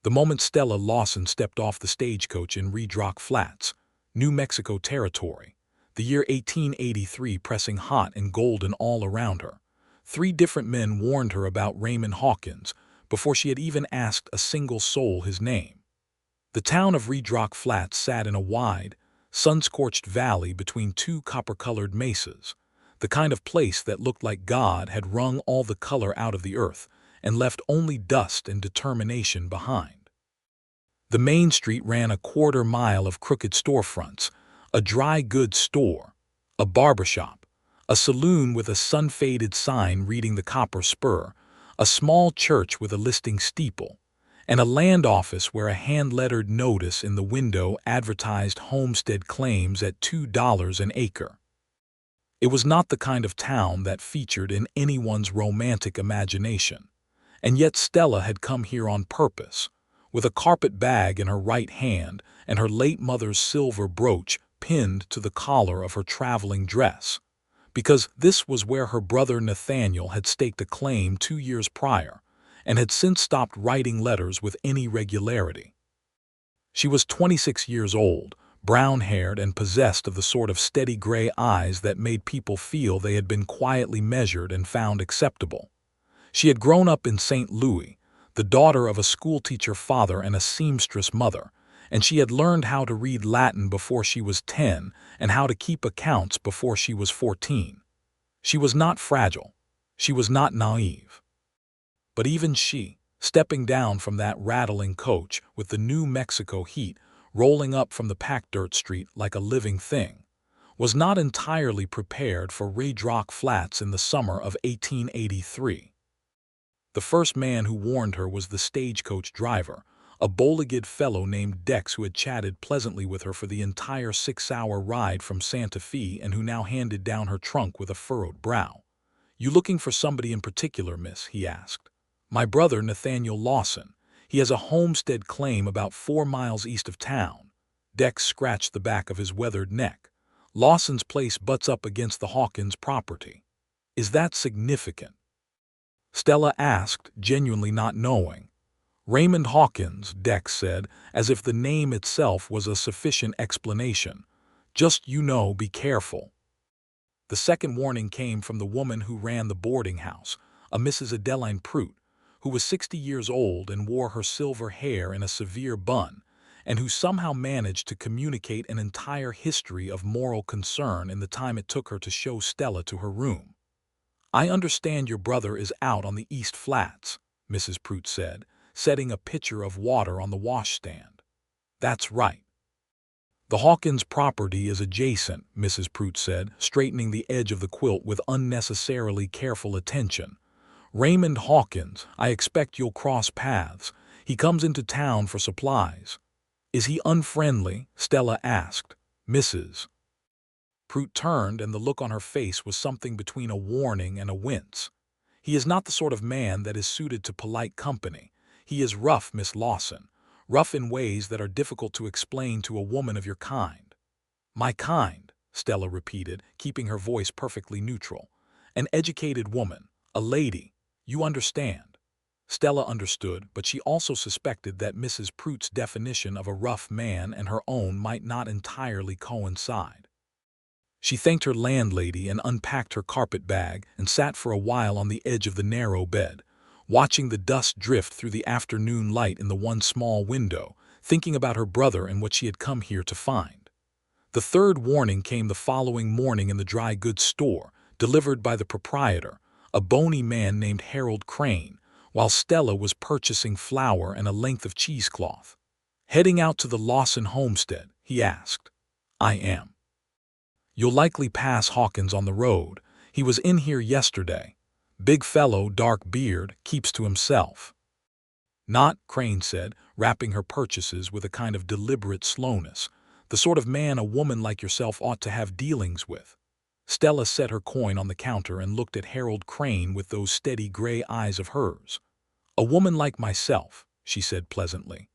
The moment Stella Lawson stepped off the stagecoach in Red Rock Flats, New Mexico territory, the year 1883 pressing hot and golden all around her, 3 different men warned her about Raymond Hawkins before she had even asked a single soul his name. The town of Red Rock Flats sat in a wide, sun-scorched valley between 2 copper-colored mesas, the kind of place that looked like God had wrung all the color out of the earth and left only dust and determination behind. The main street ran a quarter-mile of crooked storefronts, a dry goods store, a barbershop, a saloon with a sun-faded sign reading the Copper Spur, a small church with a listing steeple, and a land office where a hand-lettered notice in the window advertised homestead claims at $2 an acre. It was not the kind of town that featured in anyone's romantic imagination, and yet Stella had come here on purpose, with a carpet bag in her right hand and her late mother's silver brooch pinned to the collar of her traveling dress, because this was where her brother Nathaniel had staked a claim 2 years prior and had since stopped writing letters with any regularity. She was 26 years old, brown-haired and possessed of the sort of steady gray eyes that made people feel they had been quietly measured and found acceptable. She had grown up in St. Louis, the daughter of a schoolteacher father and a seamstress mother, and she had learned how to read Latin before she was 10 and how to keep accounts before she was 14. She was not fragile. She was not naive. But even she, stepping down from that rattling coach with the New Mexico heat rolling up from the packed dirt street like a living thing, was not entirely prepared for Red Rock Flats in the summer of 1883. The first man who warned her was the stagecoach driver, a bow-legged fellow named Dex who had chatted pleasantly with her for the entire 6-hour ride from Santa Fe and who now handed down her trunk with a furrowed brow. "You looking for somebody in particular, miss?" he asked. "My brother Nathaniel Lawson. He has a homestead claim about 4 miles east of town." Dex scratched the back of his weathered neck. "Lawson's place butts up against the Hawkins property." "Is that significant?" Stella asked, genuinely not knowing. "Raymond Hawkins," Dex said, as if the name itself was a sufficient explanation. "Just, be careful." The second warning came from the woman who ran the boarding house, a Mrs. Adeline Prout, who was 60 years old and wore her silver hair in a severe bun, and who somehow managed to communicate an entire history of moral concern in the time it took her to show Stella to her room. "I understand your brother is out on the East Flats," Mrs. Prout said, setting a pitcher of water on the washstand. "That's right." "The Hawkins property is adjacent," Mrs. Prout said, straightening the edge of the quilt with unnecessarily careful attention. "Raymond Hawkins, I expect you'll cross paths. He comes into town for supplies." "Is he unfriendly?" Stella asked. Mrs. Prout turned, and the look on her face was something between a warning and a wince. "He is not the sort of man that is suited to polite company. He is rough, Miss Lawson, rough in ways that are difficult to explain to a woman of your kind." "My kind," Stella repeated, keeping her voice perfectly neutral. "An educated woman, a lady. You understand." Stella understood, but she also suspected that Mrs. Prout's definition of a rough man and her own might not entirely coincide. She thanked her landlady and unpacked her carpet bag and sat for a while on the edge of the narrow bed, watching the dust drift through the afternoon light in the one small window, thinking about her brother and what she had come here to find. The third warning came the following morning in the dry goods store, delivered by the proprietor, a bony man named Harold Crane, while Stella was purchasing flour and a length of cheesecloth. "Heading out to the Lawson homestead?" he asked. "I am." "You'll likely pass Hawkins on the road. He was in here yesterday. Big fellow, dark beard, keeps to himself." "Not," Crane said, wrapping her purchases with a kind of deliberate slowness, "the sort of man a woman like yourself ought to have dealings with." Stella set her coin on the counter and looked at Harold Crane with those steady gray eyes of hers. "A woman like myself," she said pleasantly.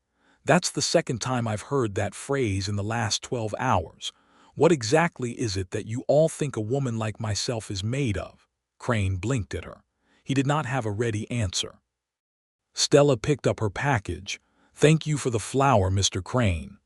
"That's the second time I've heard that phrase in the last 12 hours. What exactly is it that you all think a woman like myself is made of?" Crane blinked at her. He did not have a ready answer. Stella picked up her package. "Thank you for the flour, Mr. Crane."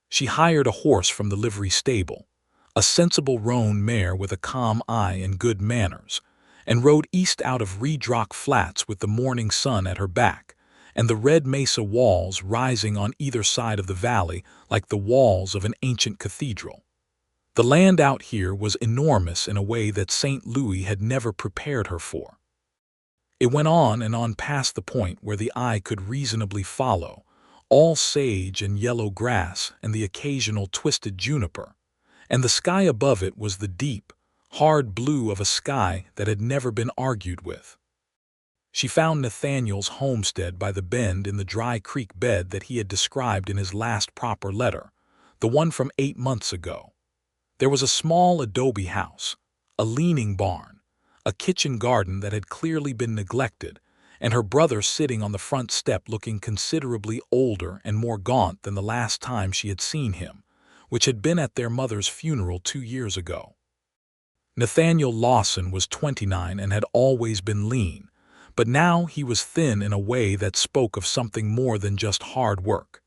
She hired a horse from the livery stable, a sensible roan mare with a calm eye and good manners, and rode east out of Redrock Flats with the morning sun at her back, and the red mesa walls rising on either side of the valley like the walls of an ancient cathedral. The land out here was enormous in a way that St. Louis had never prepared her for. It went on and on past the point where the eye could reasonably follow, all sage and yellow grass and the occasional twisted juniper, and the sky above it was the deep, hard blue of a sky that had never been argued with. She found Nathaniel's homestead by the bend in the dry creek bed that he had described in his last proper letter, the one from 8 months ago. There was a small adobe house, a leaning barn, a kitchen garden that had clearly been neglected, and her brother sitting on the front step looking considerably older and more gaunt than the last time she had seen him, which had been at their mother's funeral 2 years ago. Nathaniel Lawson was 29 and had always been lean, but now he was thin in a way that spoke of something more than just hard work.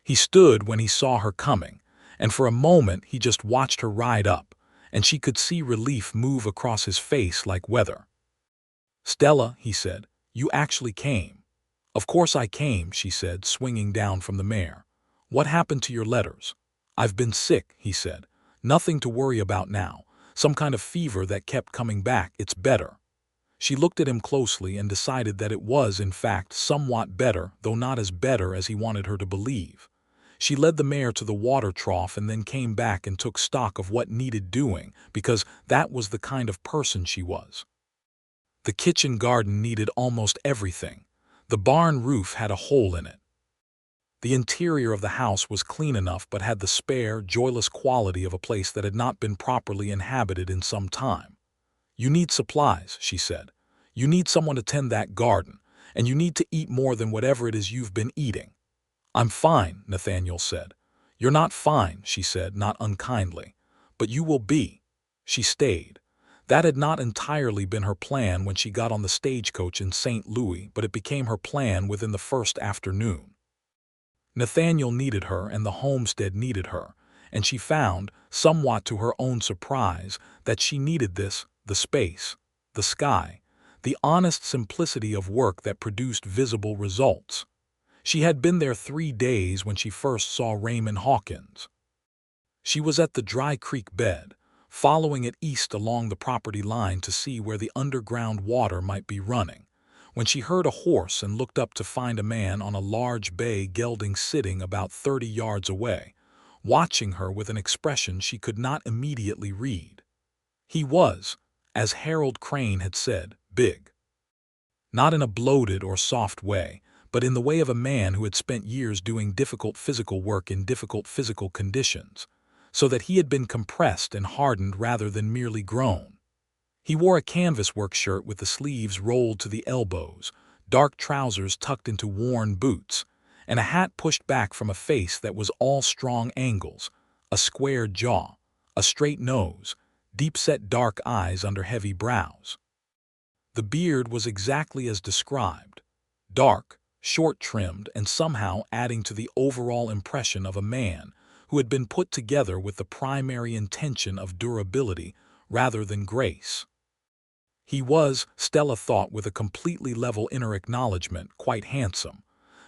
He stood when he saw her coming, and for a moment he just watched her ride up, and she could see relief move across his face like weather. "Stella," he said, "you actually came." "Of course I came," she said, swinging down from the mare. "What happened to your letters?" "I've been sick," he said. "Nothing to worry about now. Some kind of fever that kept coming back. It's better." She looked at him closely and decided that it was, in fact, somewhat better, though not as better as he wanted her to believe. She led the mare to the water trough and then came back and took stock of what needed doing, because that was the kind of person she was. The kitchen garden needed almost everything. The barn roof had a hole in it. The interior of the house was clean enough but had the spare, joyless quality of a place that had not been properly inhabited in some time. "You need supplies," she said. "You need someone to tend that garden, and you need to eat more than whatever it is you've been eating." "I'm fine," Nathaniel said. "You're not fine," she said, not unkindly. "But you will be." She stayed. That had not entirely been her plan when she got on the stagecoach in St. Louis, but it became her plan within the first afternoon. Nathaniel needed her and the homestead needed her, and she found, somewhat to her own surprise, that she needed this, the space, the sky, the honest simplicity of work that produced visible results. She had been there 3 days when she first saw Raymond Hawkins. She was at the dry creek bed, following it east along the property line to see where the underground water might be running, when she heard a horse and looked up to find a man on a large bay gelding sitting about 30 yards away, watching her with an expression she could not immediately read. He was, as Harold Crane had said, big. Not in a bloated or soft way, but in the way of a man who had spent years doing difficult physical work in difficult physical conditions, so that he had been compressed and hardened rather than merely grown. He wore a canvas work shirt with the sleeves rolled to the elbows, dark trousers tucked into worn boots, and a hat pushed back from a face that was all strong angles, a square jaw, a straight nose, deep-set dark eyes under heavy brows. The beard was exactly as described, dark, short-trimmed, and somehow adding to the overall impression of a man who had been put together with the primary intention of durability rather than grace. He was, Stella thought with a completely level inner acknowledgement, quite handsome,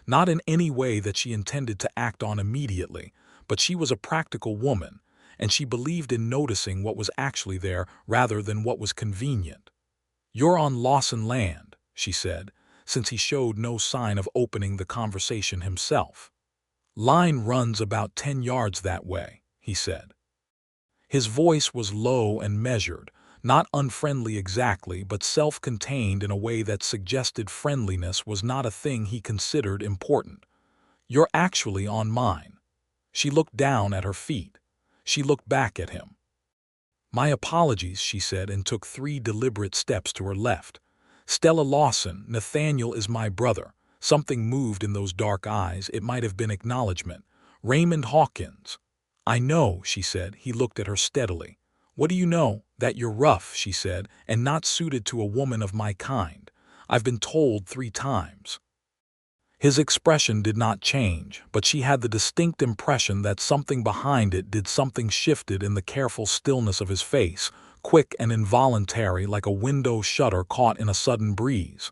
not in any way that she intended to act on immediately, but she was a practical woman, and she believed in noticing what was actually there rather than what was convenient. "You're on Lawson land," she said, since he showed no sign of opening the conversation himself. "Line runs about 10 yards that way," he said. His voice was low and measured, not unfriendly exactly, but self-contained in a way that suggested friendliness was not a thing he considered important. "You're actually on mine." She looked down at her feet. She looked back at him. "My apologies," she said, and took 3 deliberate steps to her left. "Stella Lawson, Nathaniel is my brother." Something moved in those dark eyes. It might have been acknowledgement. "Raymond Hawkins." "I know," she said. He looked at her steadily. "What do you know?" "That you're rough," she said, "and not suited to a woman of my kind. I've been told 3 times." His expression did not change, but she had the distinct impression that something behind it did. Something shifted in the careful stillness of his face, quick and involuntary like a window shutter caught in a sudden breeze.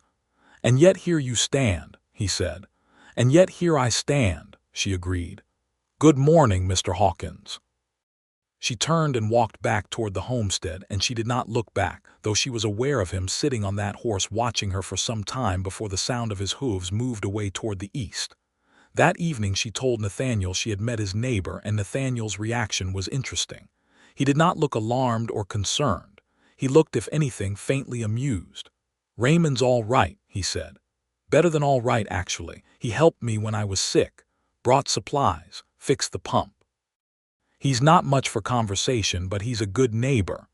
"And yet here you stand," he said. "And yet here I stand," she agreed. "Good morning, Mr. Hawkins." She turned and walked back toward the homestead, and she did not look back, though she was aware of him sitting on that horse watching her for some time before the sound of his hooves moved away toward the east. That evening she told Nathaniel she had met his neighbor, and Nathaniel's reaction was interesting. He did not look alarmed or concerned. He looked, if anything, faintly amused. "Raymond's all right," he said. "Better than all right, actually. He helped me when I was sick, brought supplies, fixed the pump. He's not much for conversation, but he's a good neighbor."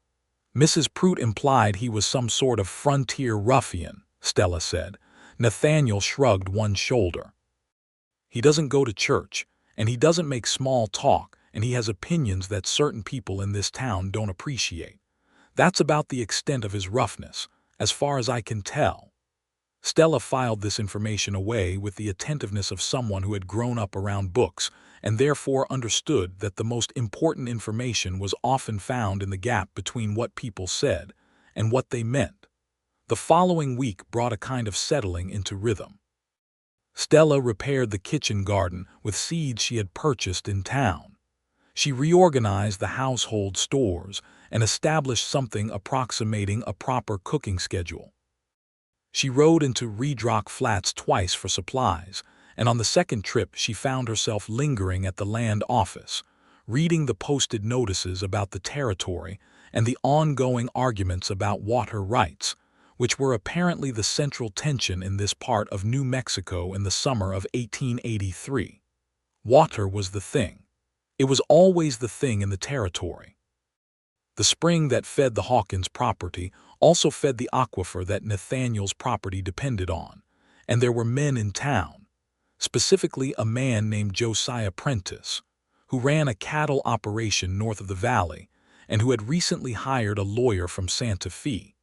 Mrs. Prout implied he was some sort of frontier ruffian, Stella said. Nathaniel shrugged one shoulder. "He doesn't go to church, and he doesn't make small talk, and he has opinions that certain people in this town don't appreciate. That's about the extent of his roughness, as far as I can tell." Stella filed this information away with the attentiveness of someone who had grown up around books and therefore understood that the most important information was often found in the gap between what people said and what they meant. The following week brought a kind of settling into rhythm. Stella repaired the kitchen garden with seeds she had purchased in town. She reorganized the household stores and established something approximating a proper cooking schedule. She rode into Redrock Flats twice for supplies, and on the second trip she found herself lingering at the land office, reading the posted notices about the territory and the ongoing arguments about water rights, which were apparently the central tension in this part of New Mexico in the summer of 1883. Water was the thing. It was always the thing in the territory. The spring that fed the Hawkins property also fed the aquifer that Nathaniel's property depended on, and there were men in town, specifically a man named Josiah Prentice, who ran a cattle operation north of the valley and who had recently hired a lawyer from Santa Fe,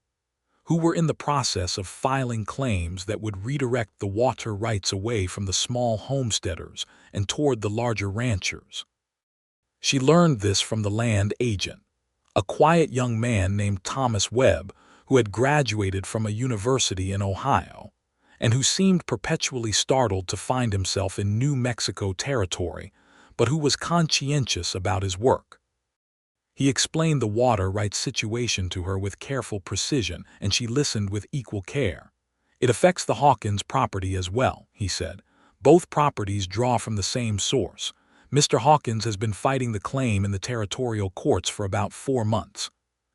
who were in the process of filing claims that would redirect the water rights away from the small homesteaders and toward the larger ranchers. She learned this from the land agent, a quiet young man named Thomas Webb, who had graduated from a university in Ohio, and who seemed perpetually startled to find himself in New Mexico territory, but who was conscientious about his work. He explained the water rights situation to her with careful precision, and she listened with equal care. "It affects the Hawkins property as well," he said. "Both properties draw from the same source. Mr. Hawkins has been fighting the claim in the territorial courts for about 4 months.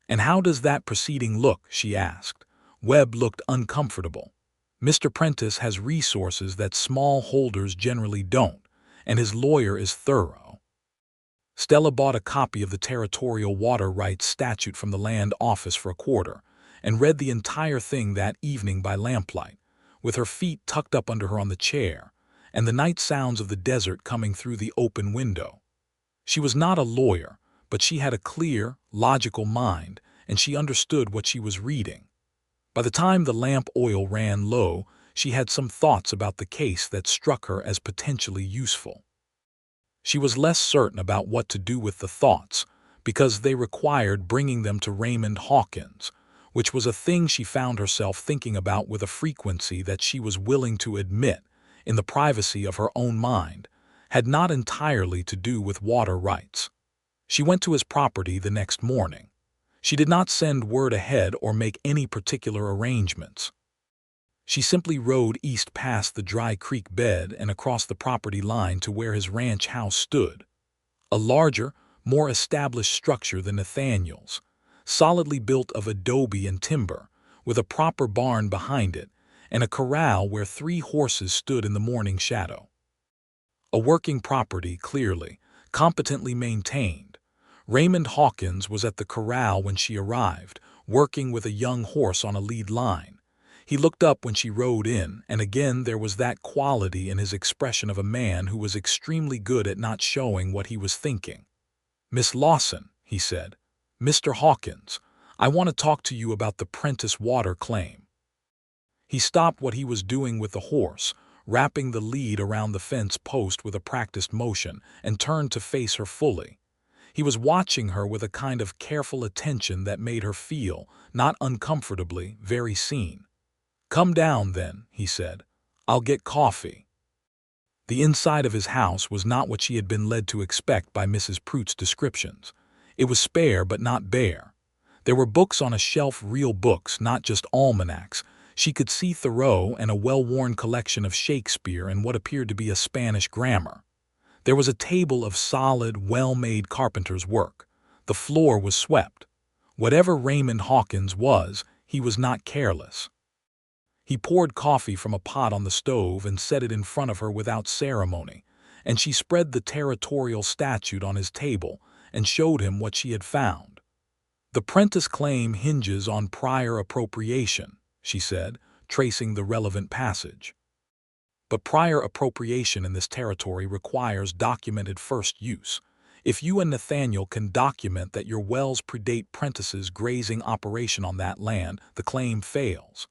"And how does that proceeding look?" she asked. Webb looked uncomfortable. "Mr. Prentice has resources that small holders generally don't, and his lawyer is thorough." Stella bought a copy of the territorial water rights statute from the land office for $1 and read the entire thing that evening by lamplight, with her feet tucked up under her on the chair, and the night sounds of the desert coming through the open window. She was not a lawyer, but she had a clear, logical mind, and she understood what she was reading. By the time the lamp oil ran low, she had some thoughts about the case that struck her as potentially useful. She was less certain about what to do with the thoughts, because they required bringing them to Raymond Hawkins, which was a thing she found herself thinking about with a frequency that she was willing to admit, in the privacy of her own mind, had not entirely to do with water rights. She went to his property the next morning. She did not send word ahead or make any particular arrangements. She simply rode east past the dry creek bed and across the property line to where his ranch house stood, a larger, more established structure than Nathaniel's, solidly built of adobe and timber, with a proper barn behind it and a corral where 3 horses stood in the morning shadow. A working property, clearly, competently maintained. Raymond Hawkins was at the corral when she arrived, working with a young horse on a lead line. He looked up when she rode in, and again there was that quality in his expression of a man who was extremely good at not showing what he was thinking. "Miss Lawson," he said, "Mr. Hawkins, I want to talk to you about the Prentice water claim." He stopped what he was doing with the horse, wrapping the lead around the fence post with a practiced motion, and turned to face her fully. He was watching her with a kind of careful attention that made her feel, not uncomfortably, very seen. "Come down, then," he said. "I'll get coffee." The inside of his house was not what she had been led to expect by Mrs. Prout's descriptions. It was spare but not bare. There were books on a shelf, real books, not just almanacs. She could see Thoreau and a well-worn collection of Shakespeare and what appeared to be a Spanish grammar. There was a table of solid, well-made carpenter's work. The floor was swept. Whatever Raymond Hawkins was, he was not careless. He poured coffee from a pot on the stove and set it in front of her without ceremony, and she spread the territorial statute on his table and showed him what she had found. "The Prentice claim hinges on prior appropriation," she said, tracing the relevant passage. "But prior appropriation in this territory requires documented first use. If you and Nathaniel can document that your wells predate Prentice's grazing operation on that land, the claim fails."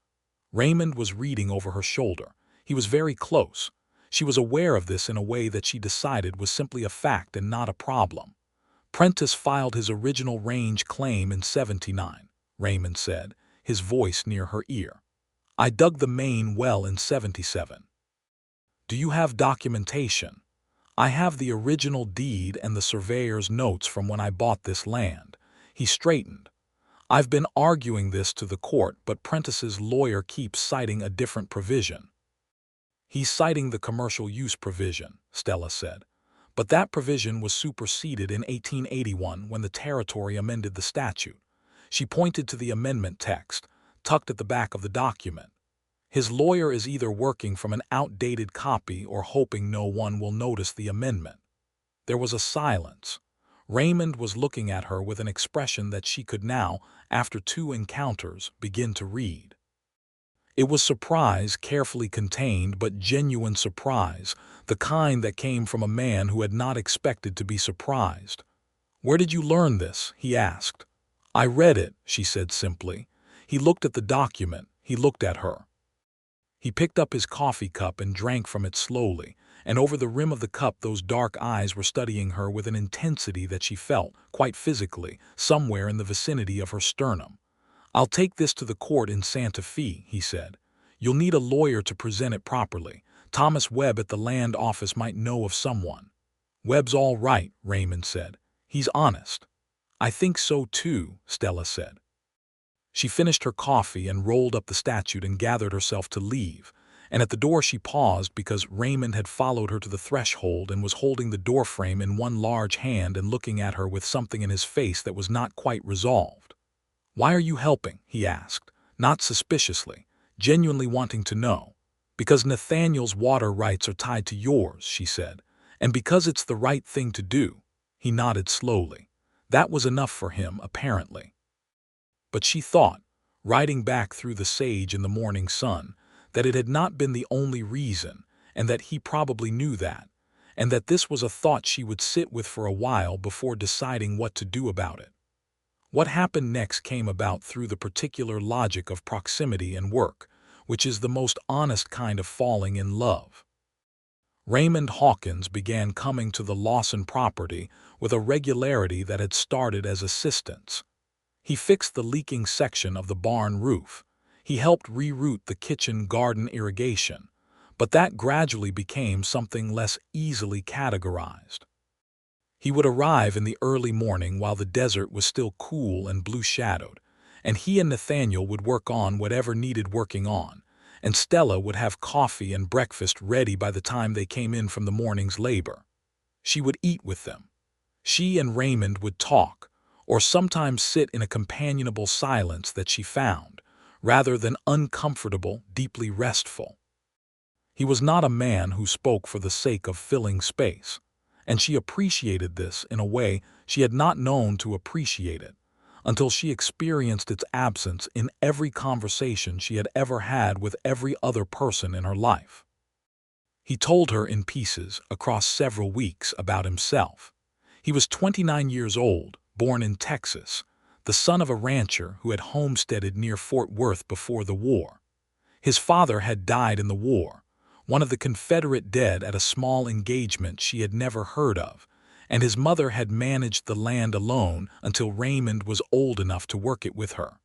Raymond was reading over her shoulder. He was very close. She was aware of this in a way that she decided was simply a fact and not a problem. "Prentice filed his original range claim in '79, Raymond said, his voice near her ear. "I dug the main well in '77. Do you have documentation?" "I have the original deed and the surveyor's notes from when I bought this land." He straightened. "I've been arguing this to the court, but Prentice's lawyer keeps citing a different provision." "He's citing the commercial use provision," Stella said. "But that provision was superseded in 1881 when the territory amended the statute." She pointed to the amendment text, tucked at the back of the document. "His lawyer is either working from an outdated copy or hoping no one will notice the amendment." There was a silence. Raymond was looking at her with an expression that she could now, after 2 encounters, begin to read. It was surprise, carefully contained, but genuine surprise, the kind that came from a man who had not expected to be surprised. "Where did you learn this?" he asked. "I read it," she said simply. He looked at the document. He looked at her. He picked up his coffee cup and drank from it slowly, and over the rim of the cup those dark eyes were studying her with an intensity that she felt, quite physically, somewhere in the vicinity of her sternum. "I'll take this to the court in Santa Fe," he said. "You'll need a lawyer to present it properly. Thomas Webb at the land office might know of someone." "Webb's all right," Raymond said. "He's honest." "I think so too," Stella said. She finished her coffee and rolled up the statute and gathered herself to leave, and at the door she paused because Raymond had followed her to the threshold and was holding the doorframe in one large hand and looking at her with something in his face that was not quite resolved. "Why are you helping?" he asked, not suspiciously, genuinely wanting to know. "Because Nathaniel's water rights are tied to yours," she said, "and because it's the right thing to do." He nodded slowly. That was enough for him, apparently. But she thought, riding back through the sage in the morning sun, that it had not been the only reason, and that he probably knew that, and that this was a thought she would sit with for a while before deciding what to do about it. What happened next came about through the particular logic of proximity and work, which is the most honest kind of falling in love. Raymond Hawkins began coming to the Lawson property with a regularity that had started as assistance. He fixed the leaking section of the barn roof. He helped reroute the kitchen garden irrigation, but that gradually became something less easily categorized. He would arrive in the early morning while the desert was still cool and blue-shadowed, and he and Nathaniel would work on whatever needed working on, and Stella would have coffee and breakfast ready by the time they came in from the morning's labor. She would eat with them. She and Raymond would talk, or sometimes sit in a companionable silence that she found, rather than uncomfortable, deeply restful. He was not a man who spoke for the sake of filling space, and she appreciated this in a way she had not known to appreciate it, until she experienced its absence in every conversation she had ever had with every other person in her life. He told her in pieces, across several weeks, about himself. He was 29 years old, born in Texas, the son of a rancher who had homesteaded near Fort Worth before the war. His father had died in the war, one of the Confederate dead at a small engagement she had never heard of, and his mother had managed the land alone until Raymond was old enough to work it with her.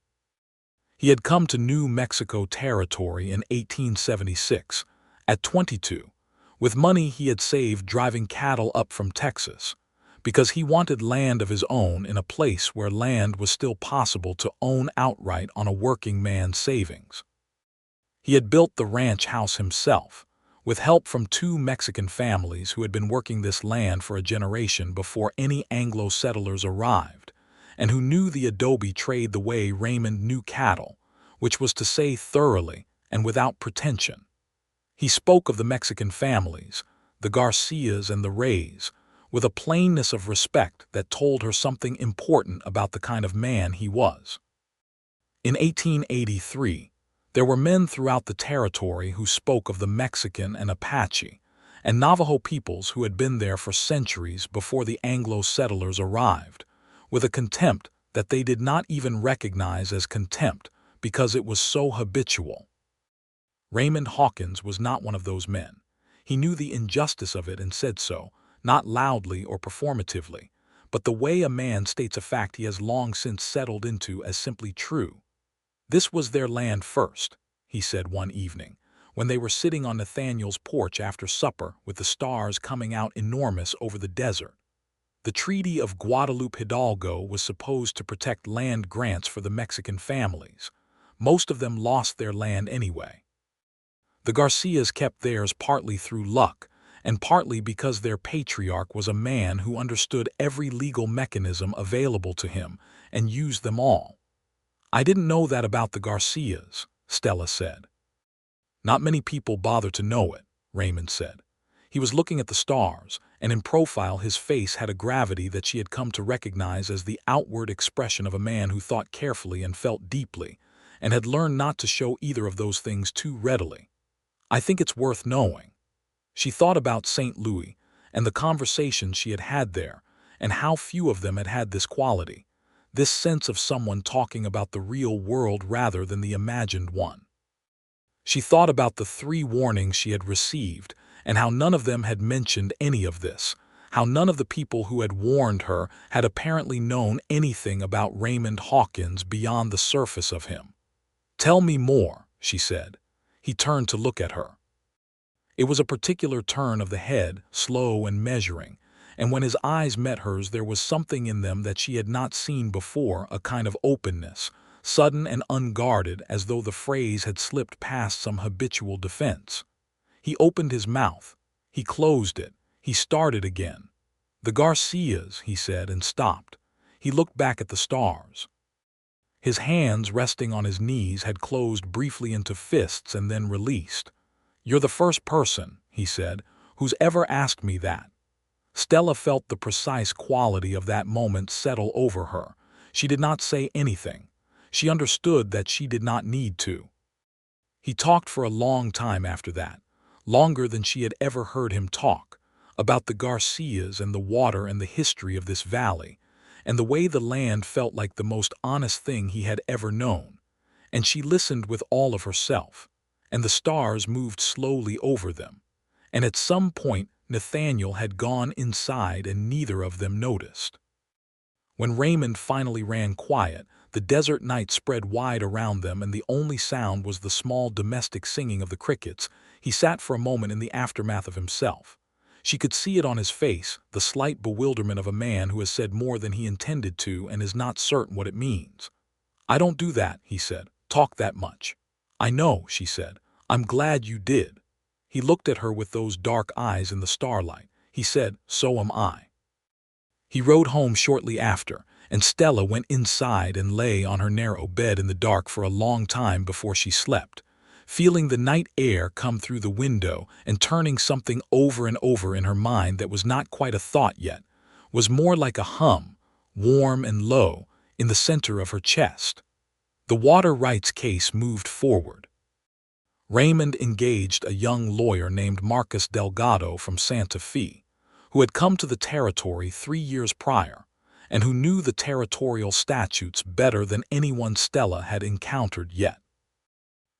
He had come to New Mexico Territory in 1876, at 22, with money he had saved driving cattle up from Texas, because he wanted land of his own in a place where land was still possible to own outright on a working man's savings. He had built the ranch house himself, with help from two Mexican families who had been working this land for a generation before any Anglo settlers arrived, and who knew the adobe trade the way Raymond knew cattle, which was to say thoroughly and without pretension. He spoke of the Mexican families, the Garcias and the Rays, with a plainness of respect that told her something important about the kind of man he was. In 1883, there were men throughout the territory who spoke of the Mexican and Apache and Navajo peoples who had been there for centuries before the Anglo settlers arrived, with a contempt that they did not even recognize as contempt because it was so habitual. Raymond Hawkins was not one of those men. He knew the injustice of it and said so, not loudly or performatively, but the way a man states a fact he has long since settled into as simply true. This was their land first, he said one evening, when they were sitting on Nathaniel's porch after supper with the stars coming out enormous over the desert. The Treaty of Guadalupe Hidalgo was supposed to protect land grants for the Mexican families. Most of them lost their land anyway. The Garcias kept theirs partly through luck, and partly because their patriarch was a man who understood every legal mechanism available to him and used them all. "I didn't know that about the Garcias," Stella said. "Not many people bother to know it," Raymond said. He was looking at the stars, and in profile his face had a gravity that she had come to recognize as the outward expression of a man who thought carefully and felt deeply, and had learned not to show either of those things too readily. "I think it's worth knowing." She thought about St. Louis and the conversations she had had there, and how few of them had had this quality, this sense of someone talking about the real world rather than the imagined one. She thought about the 3 warnings she had received and how none of them had mentioned any of this, how none of the people who had warned her had apparently known anything about Raymond Hawkins beyond the surface of him. "Tell me more," she said. He turned to look at her. It was a particular turn of the head, slow and measuring, and when his eyes met hers there was something in them that she had not seen before, a kind of openness, sudden and unguarded, as though the phrase had slipped past some habitual defense. He opened his mouth. He closed it. He started again. "The Garcias," he said, and stopped. He looked back at the stars. His hands, resting on his knees, had closed briefly into fists and then released. "You're the first person," he said, "who's ever asked me that." Stella felt the precise quality of that moment settle over her. She did not say anything. She understood that she did not need to. He talked for a long time after that, longer than she had ever heard him talk, about the Garcias and the water and the history of this valley, and the way the land felt like the most honest thing he had ever known. And she listened with all of herself, and the stars moved slowly over them, and at some point Nathaniel had gone inside and neither of them noticed. When Raymond finally ran quiet, the desert night spread wide around them and the only sound was the small domestic singing of the crickets. He sat for a moment in the aftermath of himself. She could see it on his face, the slight bewilderment of a man who has said more than he intended to and is not certain what it means. "I don't do that," he said, "talk that much." "I know," she said. "I'm glad you did." He looked at her with those dark eyes in the starlight. He said, "So am I." He rode home shortly after, and Stella went inside and lay on her narrow bed in the dark for a long time before she slept, feeling the night air come through the window and turning something over and over in her mind that was not quite a thought yet, was more like a hum, warm and low, in the center of her chest. The water rights case moved forward. Raymond engaged a young lawyer named Marcus Delgado from Santa Fe, who had come to the territory 3 years prior, and who knew the territorial statutes better than anyone Stella had encountered yet.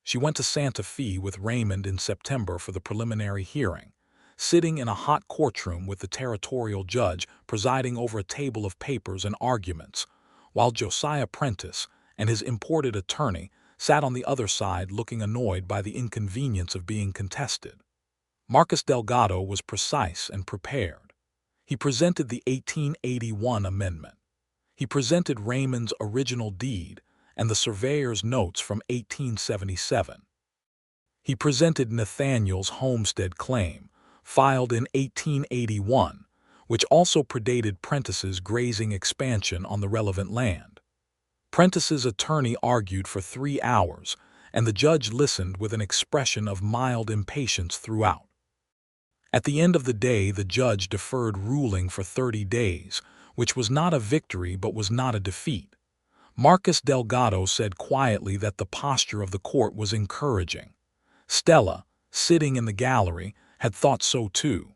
She went to Santa Fe with Raymond in September for the preliminary hearing, sitting in a hot courtroom with the territorial judge presiding over a table of papers and arguments, while Josiah Prentice and his imported attorney sat on the other side looking annoyed by the inconvenience of being contested. Marcus Delgado was precise and prepared. He presented the 1881 amendment. He presented Raymond's original deed and the surveyor's notes from 1877. He presented Nathaniel's homestead claim, filed in 1881, which also predated Prentice's grazing expansion on the relevant land. Prentice's attorney argued for 3 hours, and the judge listened with an expression of mild impatience throughout. At the end of the day, the judge deferred ruling for 30 days, which was not a victory but was not a defeat. Marcus Delgado said quietly that the posture of the court was encouraging. Stella, sitting in the gallery, had thought so too.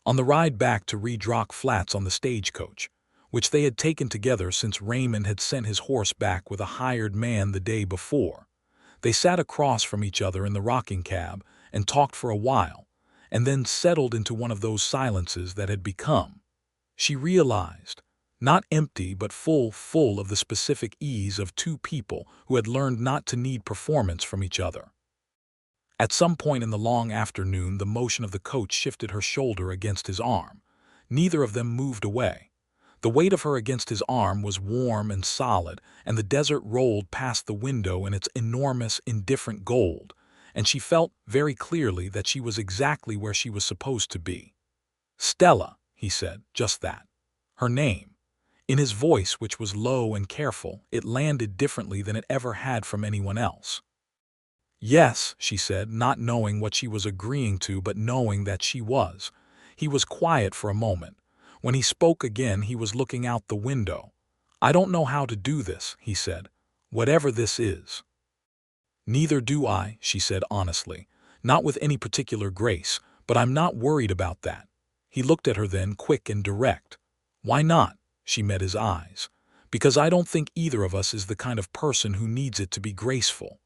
On the ride back to Redrock Flats on the stagecoach, which they had taken together since Raymond had sent his horse back with a hired man the day before, they sat across from each other in the rocking cab and talked for a while, and then settled into one of those silences that had become, she realized, not empty but full of the specific ease of two people who had learned not to need performance from each other. At some point in the long afternoon, the motion of the coach shifted her shoulder against his arm. Neither of them moved away. The weight of her against his arm was warm and solid, and the desert rolled past the window in its enormous, indifferent gold, and she felt very clearly that she was exactly where she was supposed to be. "Stella," he said, just that. Her name. In his voice, which was low and careful, it landed differently than it ever had from anyone else. "Yes," she said, not knowing what she was agreeing to but knowing that she was. He was quiet for a moment. When he spoke again, he was looking out the window. "I don't know how to do this," he said, "whatever this is." "Neither do I," she said honestly, not with any particular grace, "but I'm not worried about that." He looked at her then, quick and direct. "Why not?" She met his eyes. "Because I don't think either of us is the kind of person who needs it to be graceful."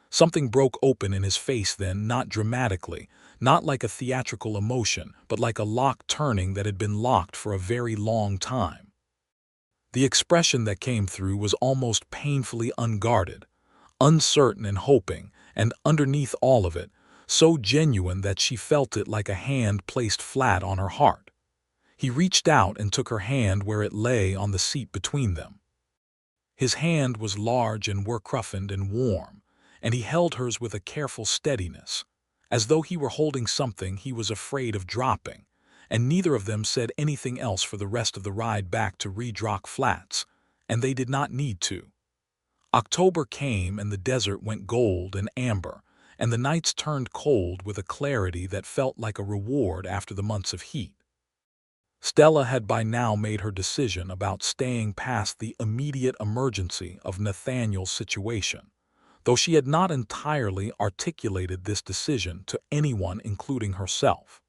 Something broke open in his face then, not dramatically, not like a theatrical emotion, but like a lock turning that had been locked for a very long time. The expression that came through was almost painfully unguarded, uncertain and hoping, and underneath all of it, so genuine that she felt it like a hand placed flat on her heart. He reached out and took her hand where it lay on the seat between them. His hand was large and work-roughened and warm, and he held hers with a careful steadiness, as though he were holding something he was afraid of dropping, and neither of them said anything else for the rest of the ride back to Redrock Flats, and they did not need to. October came and the desert went gold and amber, and the nights turned cold with a clarity that felt like a reward after the months of heat. Stella had by now made her decision about staying past the immediate emergency of Nathaniel's situation, though she had not entirely articulated this decision to anyone including herself.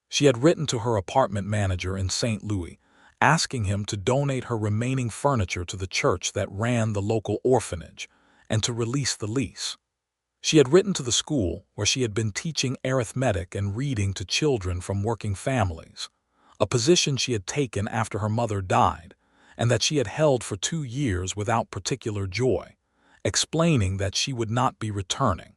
She had written to her apartment manager in St. Louis, asking him to donate her remaining furniture to the church that ran the local orphanage, and to release the lease. She had written to the school where she had been teaching arithmetic and reading to children from working families, a position she had taken after her mother died, and that she had held for 2 years without particular joy, explaining that she would not be returning.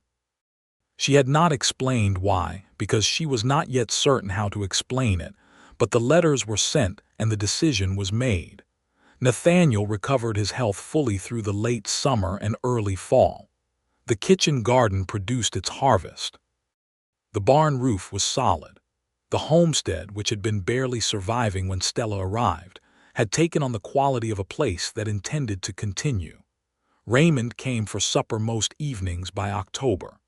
She had not explained why, because she was not yet certain how to explain it, but the letters were sent and the decision was made. Nathaniel recovered his health fully through the late summer and early fall. The kitchen garden produced its harvest. The barn roof was solid. The homestead, which had been barely surviving when Stella arrived, had taken on the quality of a place that intended to continue. Raymond came for supper most evenings by October.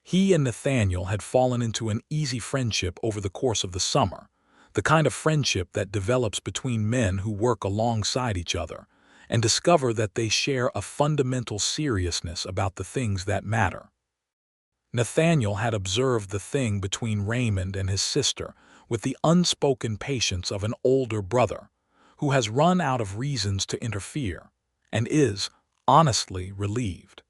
He and Nathaniel had fallen into an easy friendship over the course of the summer, the kind of friendship that develops between men who work alongside each other and discover that they share a fundamental seriousness about the things that matter. Nathaniel had observed the thing between Raymond and his sister with the unspoken patience of an older brother who has run out of reasons to interfere and is, honestly, relieved.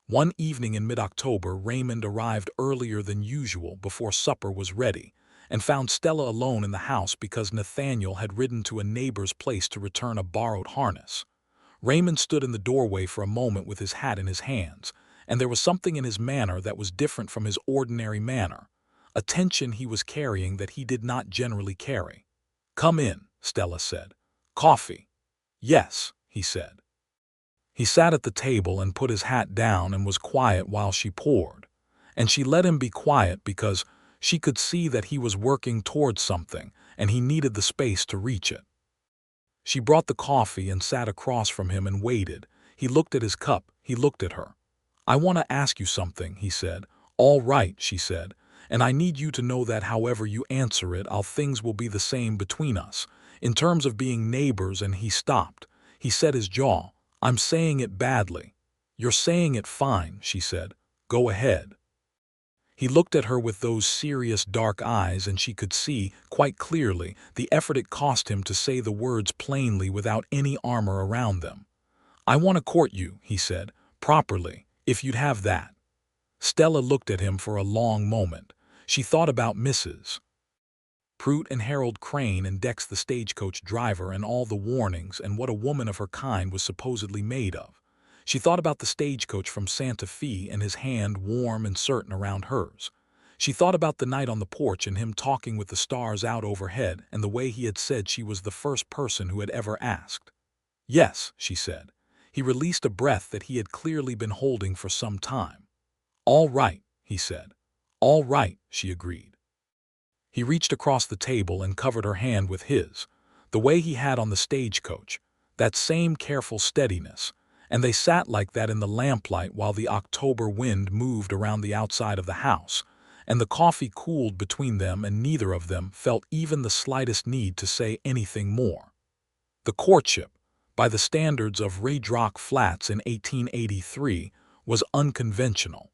One evening in mid-October, Raymond arrived earlier than usual before supper was ready and found Stella alone in the house because Nathaniel had ridden to a neighbor's place to return a borrowed harness. Raymond stood in the doorway for a moment with his hat in his hands, and there was something in his manner that was different from his ordinary manner, a tension he was carrying that he did not generally carry. "Come in," Stella said. "Coffee?" "Yes," he said. He sat at the table and put his hat down and was quiet while she poured, and she let him be quiet because she could see that he was working towards something and he needed the space to reach it. She brought the coffee and sat across from him and waited. He looked at his cup, he looked at her. "I want to ask you something," he said. "All right," she said, "and I need you to know that however you answer it, things will be the same between us. In terms of being neighbors," and he stopped. He set his jaw. "I'm saying it badly." "You're saying it fine," she said. "Go ahead." He looked at her with those serious dark eyes, and she could see, quite clearly, the effort it cost him to say the words plainly without any armor around them. "I want to court you," he said, "properly, if you'd have that." Stella looked at him for a long moment. She thought about Mrs. Prout and Harold Crane and Dex the stagecoach driver and all the warnings and what a woman of her kind was supposedly made of. She thought about the stagecoach from Santa Fe and his hand warm and certain around hers. She thought about the night on the porch and him talking with the stars out overhead and the way he had said she was the first person who had ever asked. "Yes," she said. He released a breath that he had clearly been holding for some time. "All right," he said. "All right," she agreed. He reached across the table and covered her hand with his, the way he had on the stagecoach, that same careful steadiness, and they sat like that in the lamplight while the October wind moved around the outside of the house, and the coffee cooled between them, and neither of them felt even the slightest need to say anything more. The courtship, by the standards of Raydrock Flats in 1883, was unconventional.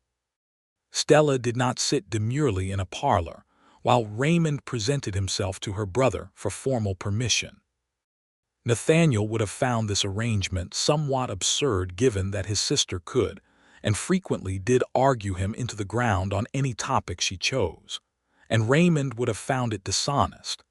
Stella did not sit demurely in a parlor, while Raymond presented himself to her brother for formal permission. Nathaniel would have found this arrangement somewhat absurd given that his sister could, and frequently did, argue him into the ground on any topic she chose, and Raymond would have found it dishonest,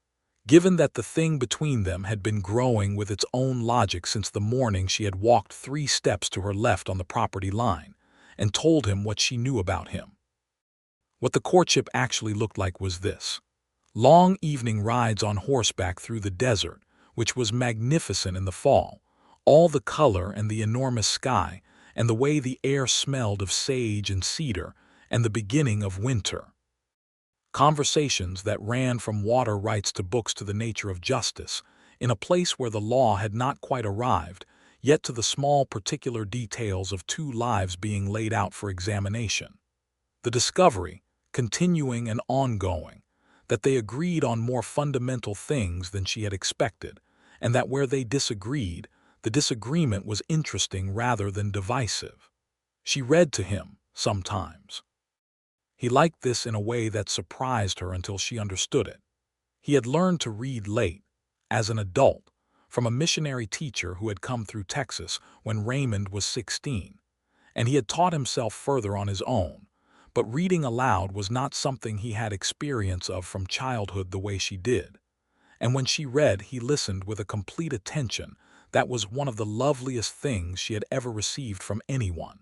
given that the thing between them had been growing with its own logic since the morning she had walked 3 steps to her left on the property line and told him what she knew about him. What the courtship actually looked like was this: long evening rides on horseback through the desert, which was magnificent in the fall, all the color and the enormous sky, and the way the air smelled of sage and cedar, and the beginning of winter. Conversations that ran from water rights to books to the nature of justice, in a place where the law had not quite arrived, yet to the small particular details of 2 lives being laid out for examination. The discovery, continuing and ongoing, that they agreed on more fundamental things than she had expected, and that where they disagreed, the disagreement was interesting rather than divisive. She read to him, sometimes. He liked this in a way that surprised her until she understood it. He had learned to read late, as an adult, from a missionary teacher who had come through Texas when Raymond was 16, and he had taught himself further on his own, but reading aloud was not something he had experience of from childhood the way she did. And when she read, he listened with a complete attention that was one of the loveliest things she had ever received from anyone.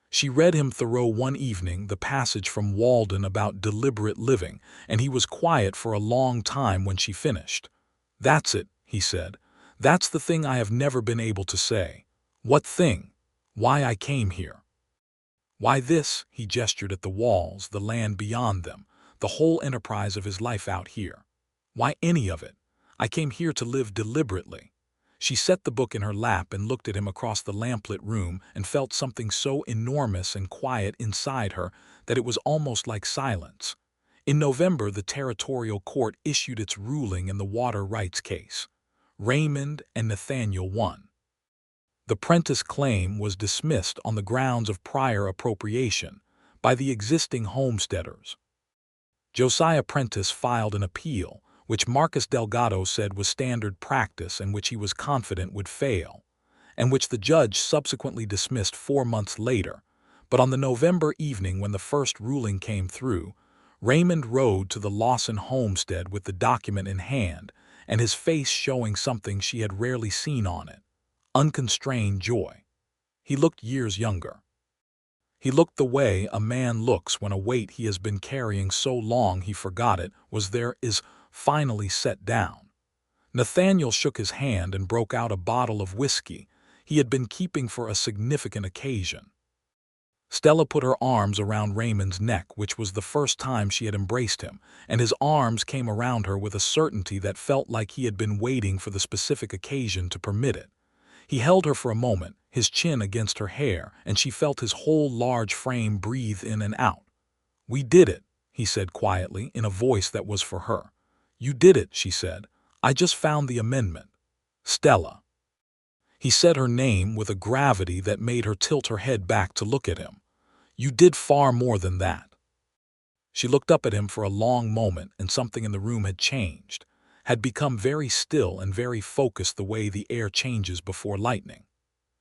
She read him Thoreau one evening, the passage from Walden about deliberate living, and he was quiet for a long time when she finished. "That's it," he said. "That's the thing I have never been able to say." "What thing?" "Why I came here." "Why this?" He gestured at the walls, the land beyond them, the whole enterprise of his life out here. "Why any of it? I came here to live deliberately." She set the book in her lap and looked at him across the lamplit room and felt something so enormous and quiet inside her that it was almost like silence. In November, the territorial court issued its ruling in the water rights case. Raymond and Nathaniel won. The Prentice claim was dismissed on the grounds of prior appropriation by the existing homesteaders. Josiah Prentice filed an appeal, which Marcus Delgado said was standard practice and which he was confident would fail, and which the judge subsequently dismissed 4 months later, But on the November evening when the first ruling came through, Raymond rode to the Lawson homestead with the document in hand and his face showing something she had rarely seen on it: unconstrained joy. He looked years younger. He looked the way a man looks when a weight he has been carrying so long he forgot it was there is finally set down. Nathaniel shook his hand and broke out a bottle of whiskey he had been keeping for a significant occasion. Stella put her arms around Raymond's neck, which was the first time she had embraced him, and his arms came around her with a certainty that felt like he had been waiting for the specific occasion to permit it. He held her for a moment, his chin against her hair, and she felt his whole large frame breathe in and out. "We did it," he said quietly, in a voice that was for her. "You did it," she said. "I just found the amendment." "Stella." He said her name with a gravity that made her tilt her head back to look at him. "You did far more than that." She looked up at him for a long moment, and something in the room had changed, had become very still and very focused the way the air changes before lightning.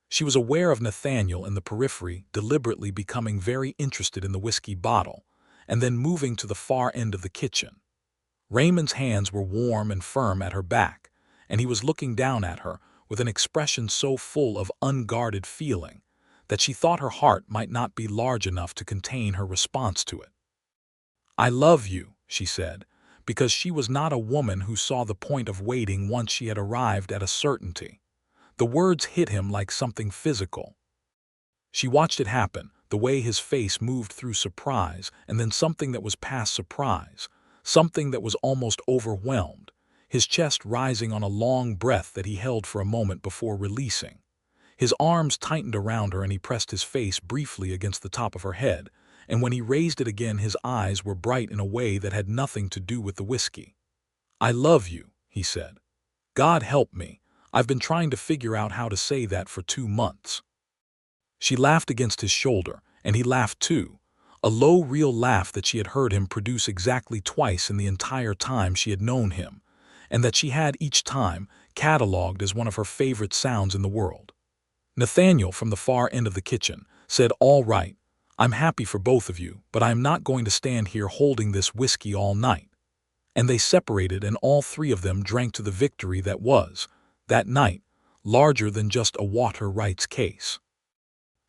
She was aware of Nathaniel in the periphery deliberately becoming very interested in the whiskey bottle, and then moving to the far end of the kitchen. Raymond's hands were warm and firm at her back, and he was looking down at her with an expression so full of unguarded feeling that she thought her heart might not be large enough to contain her response to it. "I love you," she said, because she was not a woman who saw the point of waiting once she had arrived at a certainty. The words hit him like something physical. She watched it happen, the way his face moved through surprise and then something that was past surprise, something that was almost overwhelmed, his chest rising on a long breath that he held for a moment before releasing. His arms tightened around her and he pressed his face briefly against the top of her head, and when he raised it again his eyes were bright in a way that had nothing to do with the whiskey. "I love you," he said. "God help me, I've been trying to figure out how to say that for 2 months." She laughed against his shoulder, and he laughed too, a low, real laugh that she had heard him produce exactly twice in the entire time she had known him, and that she had each time catalogued as one of her favorite sounds in the world. Nathaniel, from the far end of the kitchen, said, "All right, I'm happy for both of you, but I am not going to stand here holding this whiskey all night." And they separated, and all three of them drank to the victory that was, that night, larger than just a water rights case.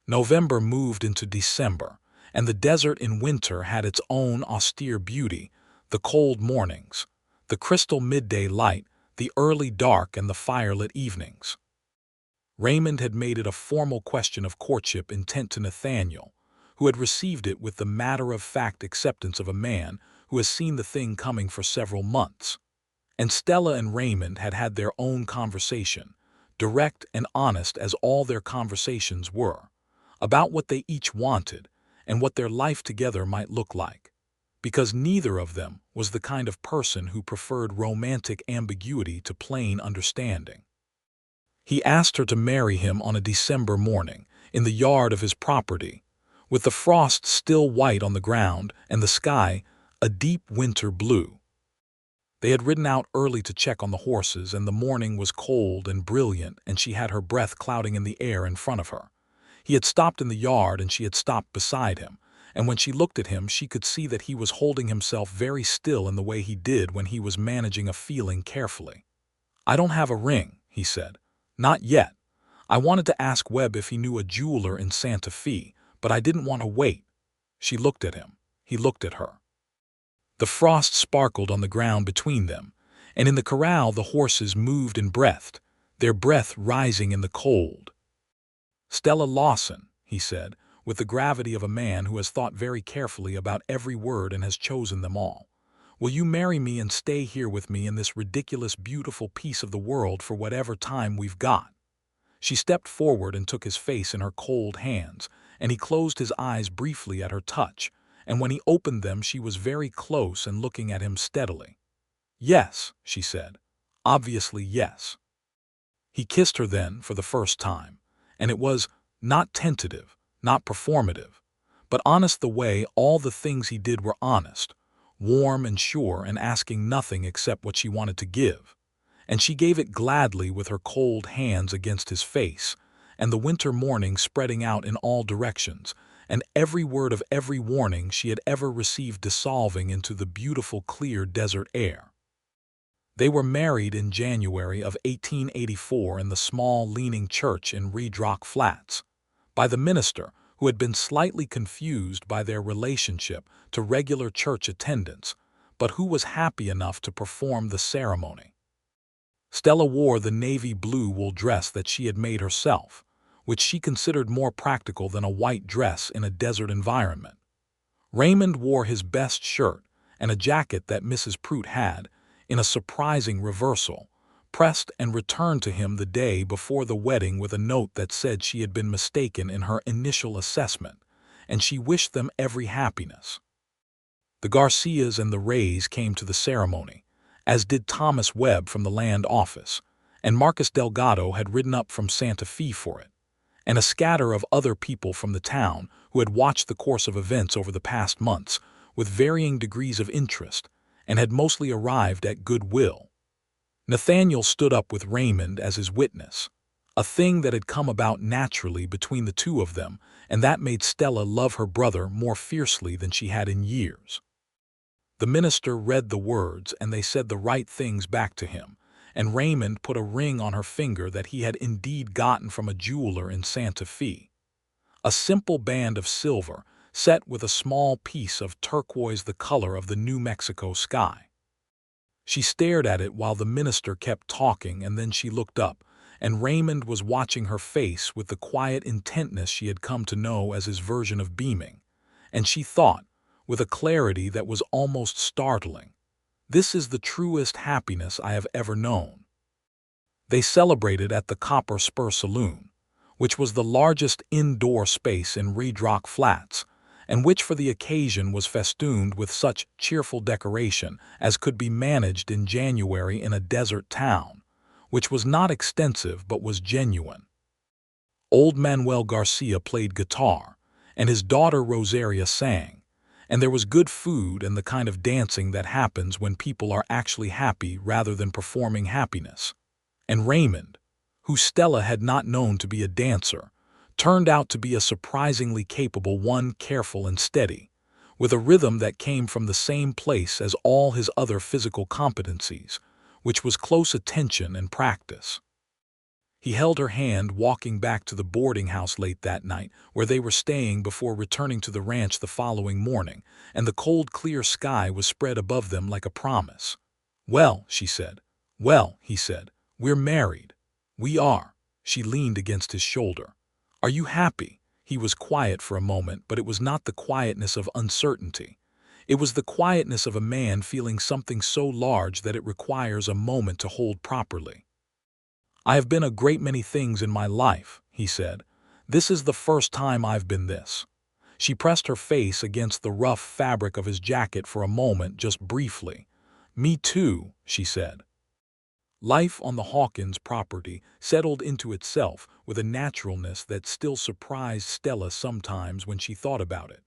November moved into December, and the desert in winter had its own austere beauty: the cold mornings, the crystal midday light, the early dark, and the firelit evenings. Raymond had made it a formal question of courtship intent to Nathaniel, who had received it with the matter-of-fact acceptance of a man who has seen the thing coming for several months. And Stella and Raymond had had their own conversation, direct and honest as all their conversations were, about what they each wanted and what their life together might look like, because neither of them was the kind of person who preferred romantic ambiguity to plain understanding. He asked her to marry him on a December morning, in the yard of his property, with the frost still white on the ground and the sky a deep winter blue. They had ridden out early to check on the horses, and the morning was cold and brilliant, and she had her breath clouding in the air in front of her. He had stopped in the yard, and she had stopped beside him, and when she looked at him she could see that he was holding himself very still in the way he did when he was managing a feeling carefully. "I don't have a ring," he said. "Not yet. I wanted to ask Webb if he knew a jeweler in Santa Fe, but I didn't want to wait." She looked at him. He looked at her. The frost sparkled on the ground between them, and in the corral the horses moved and breathed, their breath rising in the cold. "Stella Lawson," he said, with the gravity of a man who has thought very carefully about every word and has chosen them all, "will you marry me and stay here with me in this ridiculous, beautiful piece of the world for whatever time we've got?" She stepped forward and took his face in her cold hands, and he closed his eyes briefly at her touch, and when he opened them she was very close and looking at him steadily. "Yes," she said. "Obviously yes." He kissed her then for the first time, and it was not tentative, not performative, but honest the way all the things he did were honest, warm and sure, and asking nothing except what she wanted to give. And she gave it gladly with her cold hands against his face, and the winter morning spreading out in all directions, and every word of every warning she had ever received dissolving into the beautiful, clear desert air. They were married in January of 1884 in the small, leaning church in Redrock Flats, by the minister, who had been slightly confused by their relationship to regular church attendance, but who was happy enough to perform the ceremony. Stella wore the navy blue wool dress that she had made herself, which she considered more practical than a white dress in a desert environment. Raymond wore his best shirt and a jacket that Mrs. Prout had, in a surprising reversal, pressed and returned to him the day before the wedding with a note that said she had been mistaken in her initial assessment, and she wished them every happiness. The Garcias and the Rays came to the ceremony, as did Thomas Webb from the land office, and Marcus Delgado had ridden up from Santa Fe for it, and a scatter of other people from the town who had watched the course of events over the past months with varying degrees of interest and had mostly arrived at goodwill. Nathaniel stood up with Raymond as his witness, a thing that had come about naturally between the two of them, and that made Stella love her brother more fiercely than she had in years. The minister read the words, and they said the right things back to him, and Raymond put a ring on her finger that he had indeed gotten from a jeweler in Santa Fe. A simple band of silver, set with a small piece of turquoise the color of the New Mexico sky. She stared at it while the minister kept talking, and then she looked up, and Raymond was watching her face with the quiet intentness she had come to know as his version of beaming, and she thought, with a clarity that was almost startling, "This is the truest happiness I have ever known." They celebrated at the Copper Spur Saloon, which was the largest indoor space in Redrock Flats, and which for the occasion was festooned with such cheerful decoration as could be managed in January in a desert town, which was not extensive but was genuine. Old Manuel Garcia played guitar, and his daughter Rosaria sang, and there was good food and the kind of dancing that happens when people are actually happy rather than performing happiness. And Raymond, who Stella had not known to be a dancer, turned out to be a surprisingly capable one, careful and steady, with a rhythm that came from the same place as all his other physical competencies, which was close attention and practice. He held her hand walking back to the boarding house late that night, where they were staying before returning to the ranch the following morning, and the cold, clear sky was spread above them like a promise. "Well," she said. "Well," he said, "we're married." "We are." She leaned against his shoulder. "Are you happy?" He was quiet for a moment, but it was not the quietness of uncertainty. It was the quietness of a man feeling something so large that it requires a moment to hold properly. "I have been a great many things in my life," he said. "This is the first time I've been this." She pressed her face against the rough fabric of his jacket for a moment, just briefly. "Me too," she said. Life on the Hawkins property settled into itself with a naturalness that still surprised Stella sometimes when she thought about it,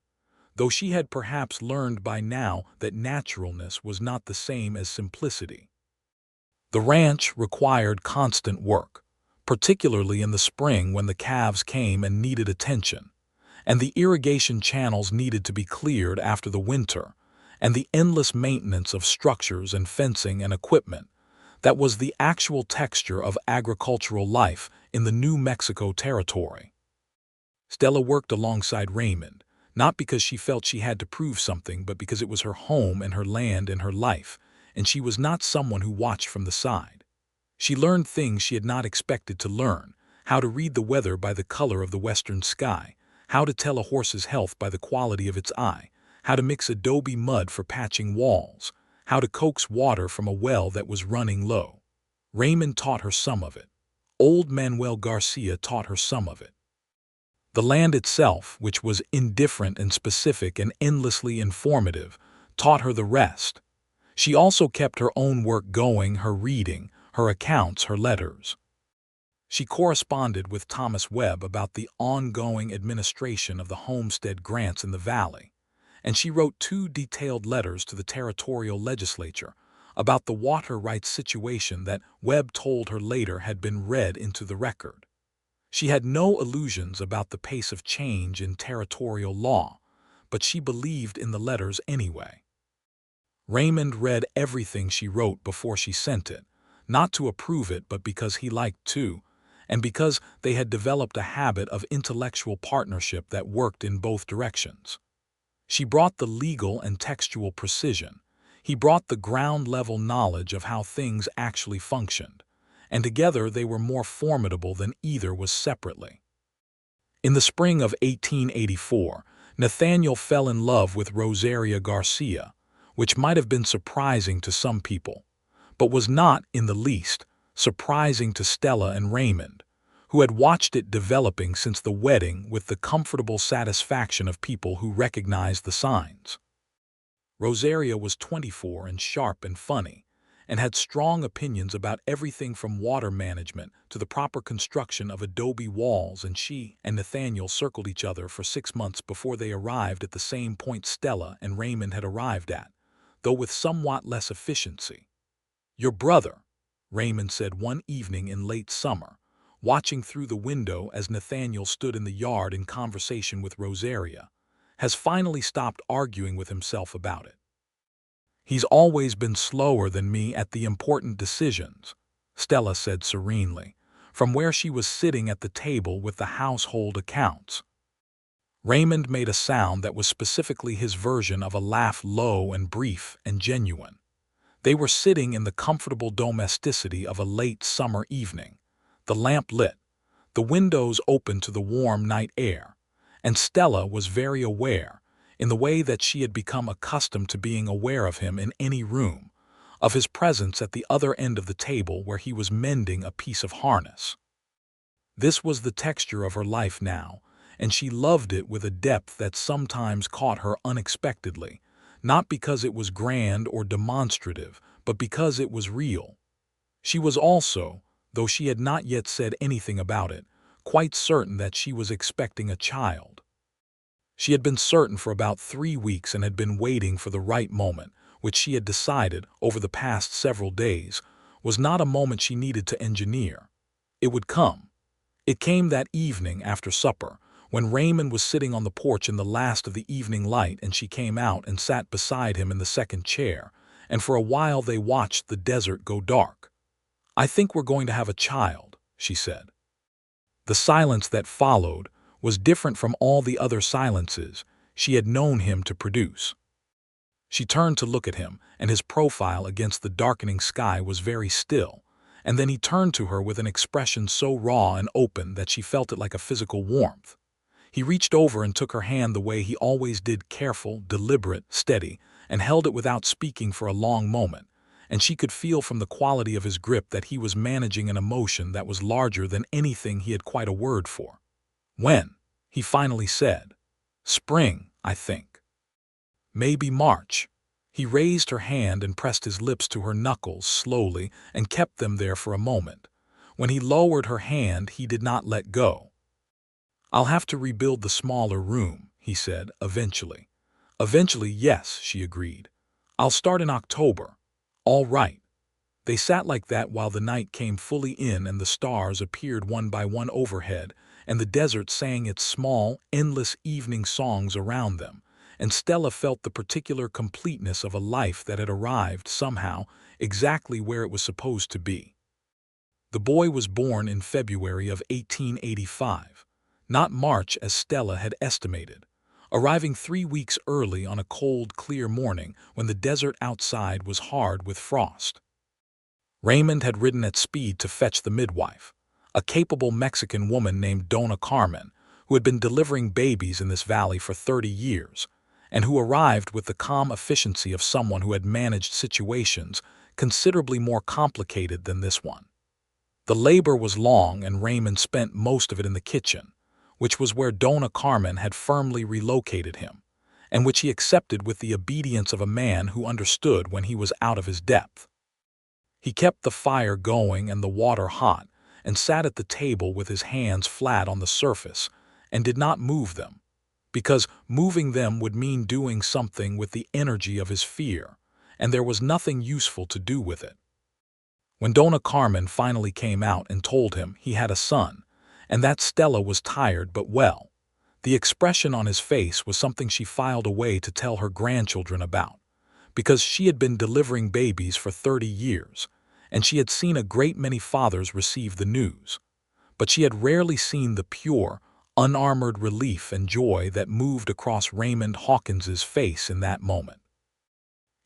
though she had perhaps learned by now that naturalness was not the same as simplicity. The ranch required constant work, particularly in the spring when the calves came and needed attention, and the irrigation channels needed to be cleared after the winter, and the endless maintenance of structures and fencing and equipment. That was the actual texture of agricultural life in the New Mexico territory. Stella worked alongside Raymond, not because she felt she had to prove something, but because it was her home and her land and her life, and she was not someone who watched from the side. She learned things she had not expected to learn: how to read the weather by the color of the western sky, how to tell a horse's health by the quality of its eye, how to mix adobe mud for patching walls, how to coax water from a well that was running low. Raymond taught her some of it. Old Manuel Garcia taught her some of it. The land itself, which was indifferent and specific and endlessly informative, taught her the rest. She also kept her own work going, her reading, her accounts, her letters. She corresponded with Thomas Webb about the ongoing administration of the homestead grants in the valley, and she wrote 2 detailed letters to the territorial legislature about the water rights situation that Webb told her later had been read into the record. She had no illusions about the pace of change in territorial law, but she believed in the letters anyway. Raymond read everything she wrote before she sent it, not to approve it but because he liked to, and because they had developed a habit of intellectual partnership that worked in both directions. She brought the legal and textual precision. He brought the ground-level knowledge of how things actually functioned, and together they were more formidable than either was separately. In the spring of 1884, Nathaniel fell in love with Rosaria Garcia, which might have been surprising to some people, but was not, in the least, surprising to Stella and Raymond, who had watched it developing since the wedding with the comfortable satisfaction of people who recognized the signs. Rosaria was 24 and sharp and funny, and had strong opinions about everything from water management to the proper construction of adobe walls, and she and Nathaniel circled each other for 6 months before they arrived at the same point Stella and Raymond had arrived at, though with somewhat less efficiency. "Your brother," Raymond said one evening in late summer, watching through the window as Nathaniel stood in the yard in conversation with Rosaria, "has finally stopped arguing with himself about it. He's always been slower than me at the important decisions," Stella said serenely, from where she was sitting at the table with the household accounts. Raymond made a sound that was specifically his version of a laugh, low and brief and genuine. They were sitting in the comfortable domesticity of a late summer evening, the lamp lit, the windows open to the warm night air, and Stella was very aware, in the way that she had become accustomed to being aware of him in any room, of his presence at the other end of the table where he was mending a piece of harness. This was the texture of her life now, and she loved it with a depth that sometimes caught her unexpectedly, not because it was grand or demonstrative, but because it was real. She was also, though she had not yet said anything about it, quite certain that she was expecting a child. She had been certain for about 3 weeks and had been waiting for the right moment, which she had decided, over the past several days, was not a moment she needed to engineer. It would come. It came that evening after supper, when Raymond was sitting on the porch in the last of the evening light, and she came out and sat beside him in the second chair, and for a while they watched the desert go dark. "I think we're going to have a child," she said. The silence that followed was different from all the other silences she had known him to produce. She turned to look at him, and his profile against the darkening sky was very still, and then he turned to her with an expression so raw and open that she felt it like a physical warmth. He reached over and took her hand the way he always did, careful, deliberate, steady, and held it without speaking for a long moment, and she could feel from the quality of his grip that he was managing an emotion that was larger than anything he had quite a word for. "When?" he finally said. "Spring, I think. Maybe March." He raised her hand and pressed his lips to her knuckles slowly and kept them there for a moment. When he lowered her hand, he did not let go. "I'll have to rebuild the smaller room," he said, eventually. "Eventually, yes," she agreed. "I'll start in October." "All right." They sat like that while the night came fully in and the stars appeared one by one overhead, and the desert sang its small, endless evening songs around them, and Stella felt the particular completeness of a life that had arrived, somehow, exactly where it was supposed to be. The boy was born in February of 1885, not March as Stella had estimated, arriving 3 weeks early on a cold, clear morning when the desert outside was hard with frost. Raymond had ridden at speed to fetch the midwife, a capable Mexican woman named Dona Carmen, who had been delivering babies in this valley for 30 years, and who arrived with the calm efficiency of someone who had managed situations considerably more complicated than this one. The labor was long, and Raymond spent most of it in the kitchen, which was where Dona Carmen had firmly relocated him, and which he accepted with the obedience of a man who understood when he was out of his depth. He kept the fire going and the water hot, and sat at the table with his hands flat on the surface, and did not move them, because moving them would mean doing something with the energy of his fear, and there was nothing useful to do with it. When Dona Carmen finally came out and told him he had a son, and that Stella was tired but well. The expression on his face was something she filed away to tell her grandchildren about, because she had been delivering babies for 30 years, and she had seen a great many fathers receive the news. But she had rarely seen the pure, unarmored relief and joy that moved across Raymond Hawkins's face in that moment.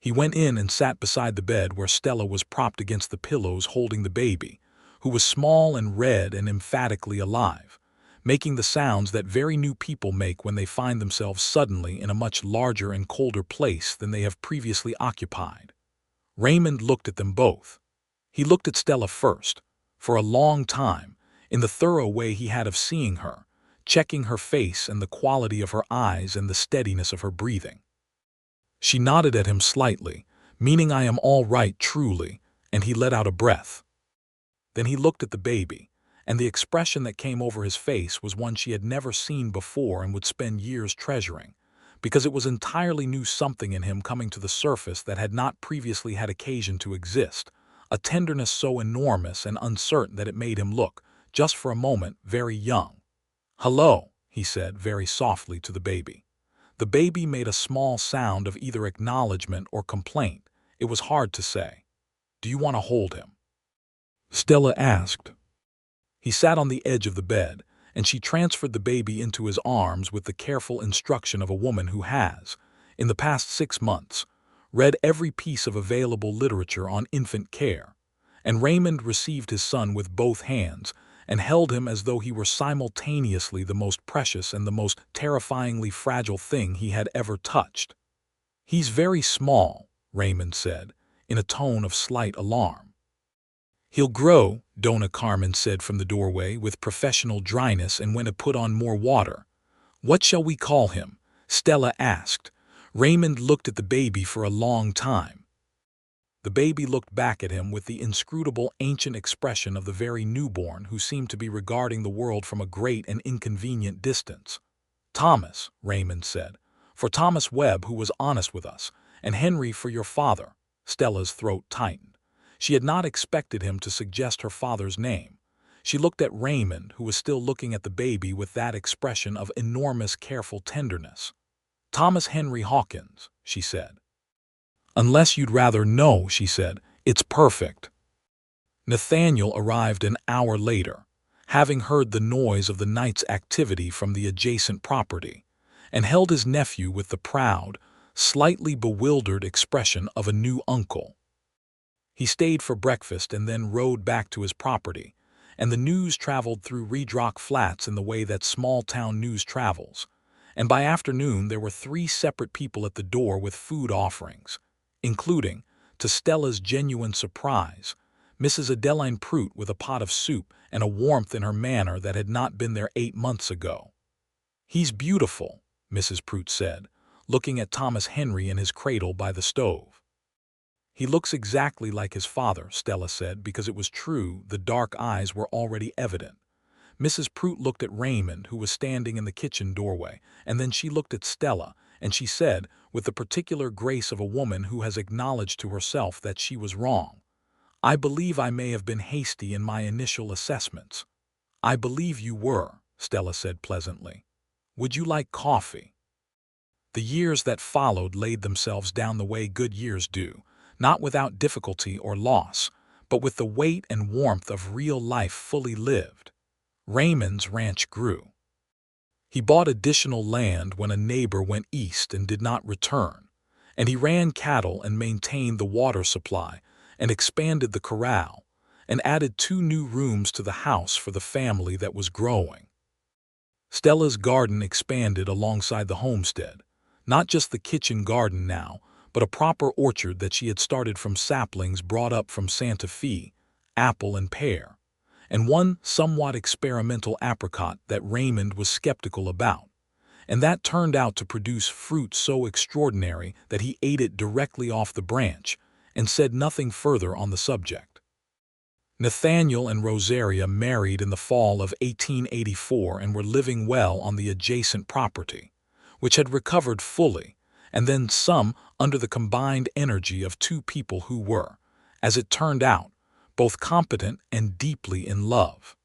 He went in and sat beside the bed where Stella was propped against the pillows holding the baby, who was small and red and emphatically alive, making the sounds that very new people make when they find themselves suddenly in a much larger and colder place than they have previously occupied. Raymond looked at them both. He looked at Stella first, for a long time, in the thorough way he had of seeing her, checking her face and the quality of her eyes and the steadiness of her breathing. She nodded at him slightly, meaning "I am all right truly," and he let out a breath. Then he looked at the baby, and the expression that came over his face was one she had never seen before and would spend years treasuring, because it was entirely new something in him coming to the surface that had not previously had occasion to exist, a tenderness so enormous and uncertain that it made him look, just for a moment, very young. "Hello," he said very softly to the baby. The baby made a small sound of either acknowledgement or complaint. It was hard to say. "Do you want to hold him?" Stella asked. He sat on the edge of the bed, and she transferred the baby into his arms with the careful instruction of a woman who has, in the past 6 months, read every piece of available literature on infant care, and Raymond received his son with both hands and held him as though he were simultaneously the most precious and the most terrifyingly fragile thing he had ever touched. "He's very small," Raymond said, in a tone of slight alarm. "He'll grow," Donna Carmen said from the doorway with professional dryness and went to put on more water. "What shall we call him?" Stella asked. Raymond looked at the baby for a long time. The baby looked back at him with the inscrutable ancient expression of the very newborn who seemed to be regarding the world from a great and inconvenient distance. "Thomas," Raymond said, "for Thomas Webb, who was honest with us, and Henry for your father." Stella's throat tightened. She had not expected him to suggest her father's name. She looked at Raymond, who was still looking at the baby with that expression of enormous careful tenderness. "Thomas Henry Hawkins," she said. "Unless you'd rather know," she said, "it's perfect." Nathaniel arrived an hour later, having heard the noise of the night's activity from the adjacent property, and held his nephew with the proud, slightly bewildered expression of a new uncle. He stayed for breakfast and then rode back to his property, and the news traveled through Redrock Flats in the way that small-town news travels, and by afternoon there were 3 separate people at the door with food offerings, including, to Stella's genuine surprise, Mrs. Adeline Prout with a pot of soup and a warmth in her manner that had not been there 8 months ago. "He's beautiful," Mrs. Prout said, looking at Thomas Henry in his cradle by the stove. "He looks exactly like his father," Stella said, because it was true, the dark eyes were already evident. Mrs. Prout looked at Raymond, who was standing in the kitchen doorway, and then she looked at Stella, and she said, with the particular grace of a woman who has acknowledged to herself that she was wrong, "I believe I may have been hasty in my initial assessments." "I believe you were," Stella said pleasantly. "Would you like coffee?" The years that followed laid themselves down the way good years do, not without difficulty or loss, but with the weight and warmth of real life fully lived. Raymond's ranch grew. He bought additional land when a neighbor went east and did not return, and he ran cattle and maintained the water supply and expanded the corral and added 2 new rooms to the house for the family that was growing. Stella's garden expanded alongside the homestead, not just the kitchen garden now, but a proper orchard that she had started from saplings brought up from Santa Fe, apple and pear, and one somewhat experimental apricot that Raymond was skeptical about, and that turned out to produce fruit so extraordinary that he ate it directly off the branch and said nothing further on the subject. Nathaniel and Rosaria married in the fall of 1884 and were living well on the adjacent property, which had recovered fully, and then some under the combined energy of 2 people who were, as it turned out, both competent and deeply in love.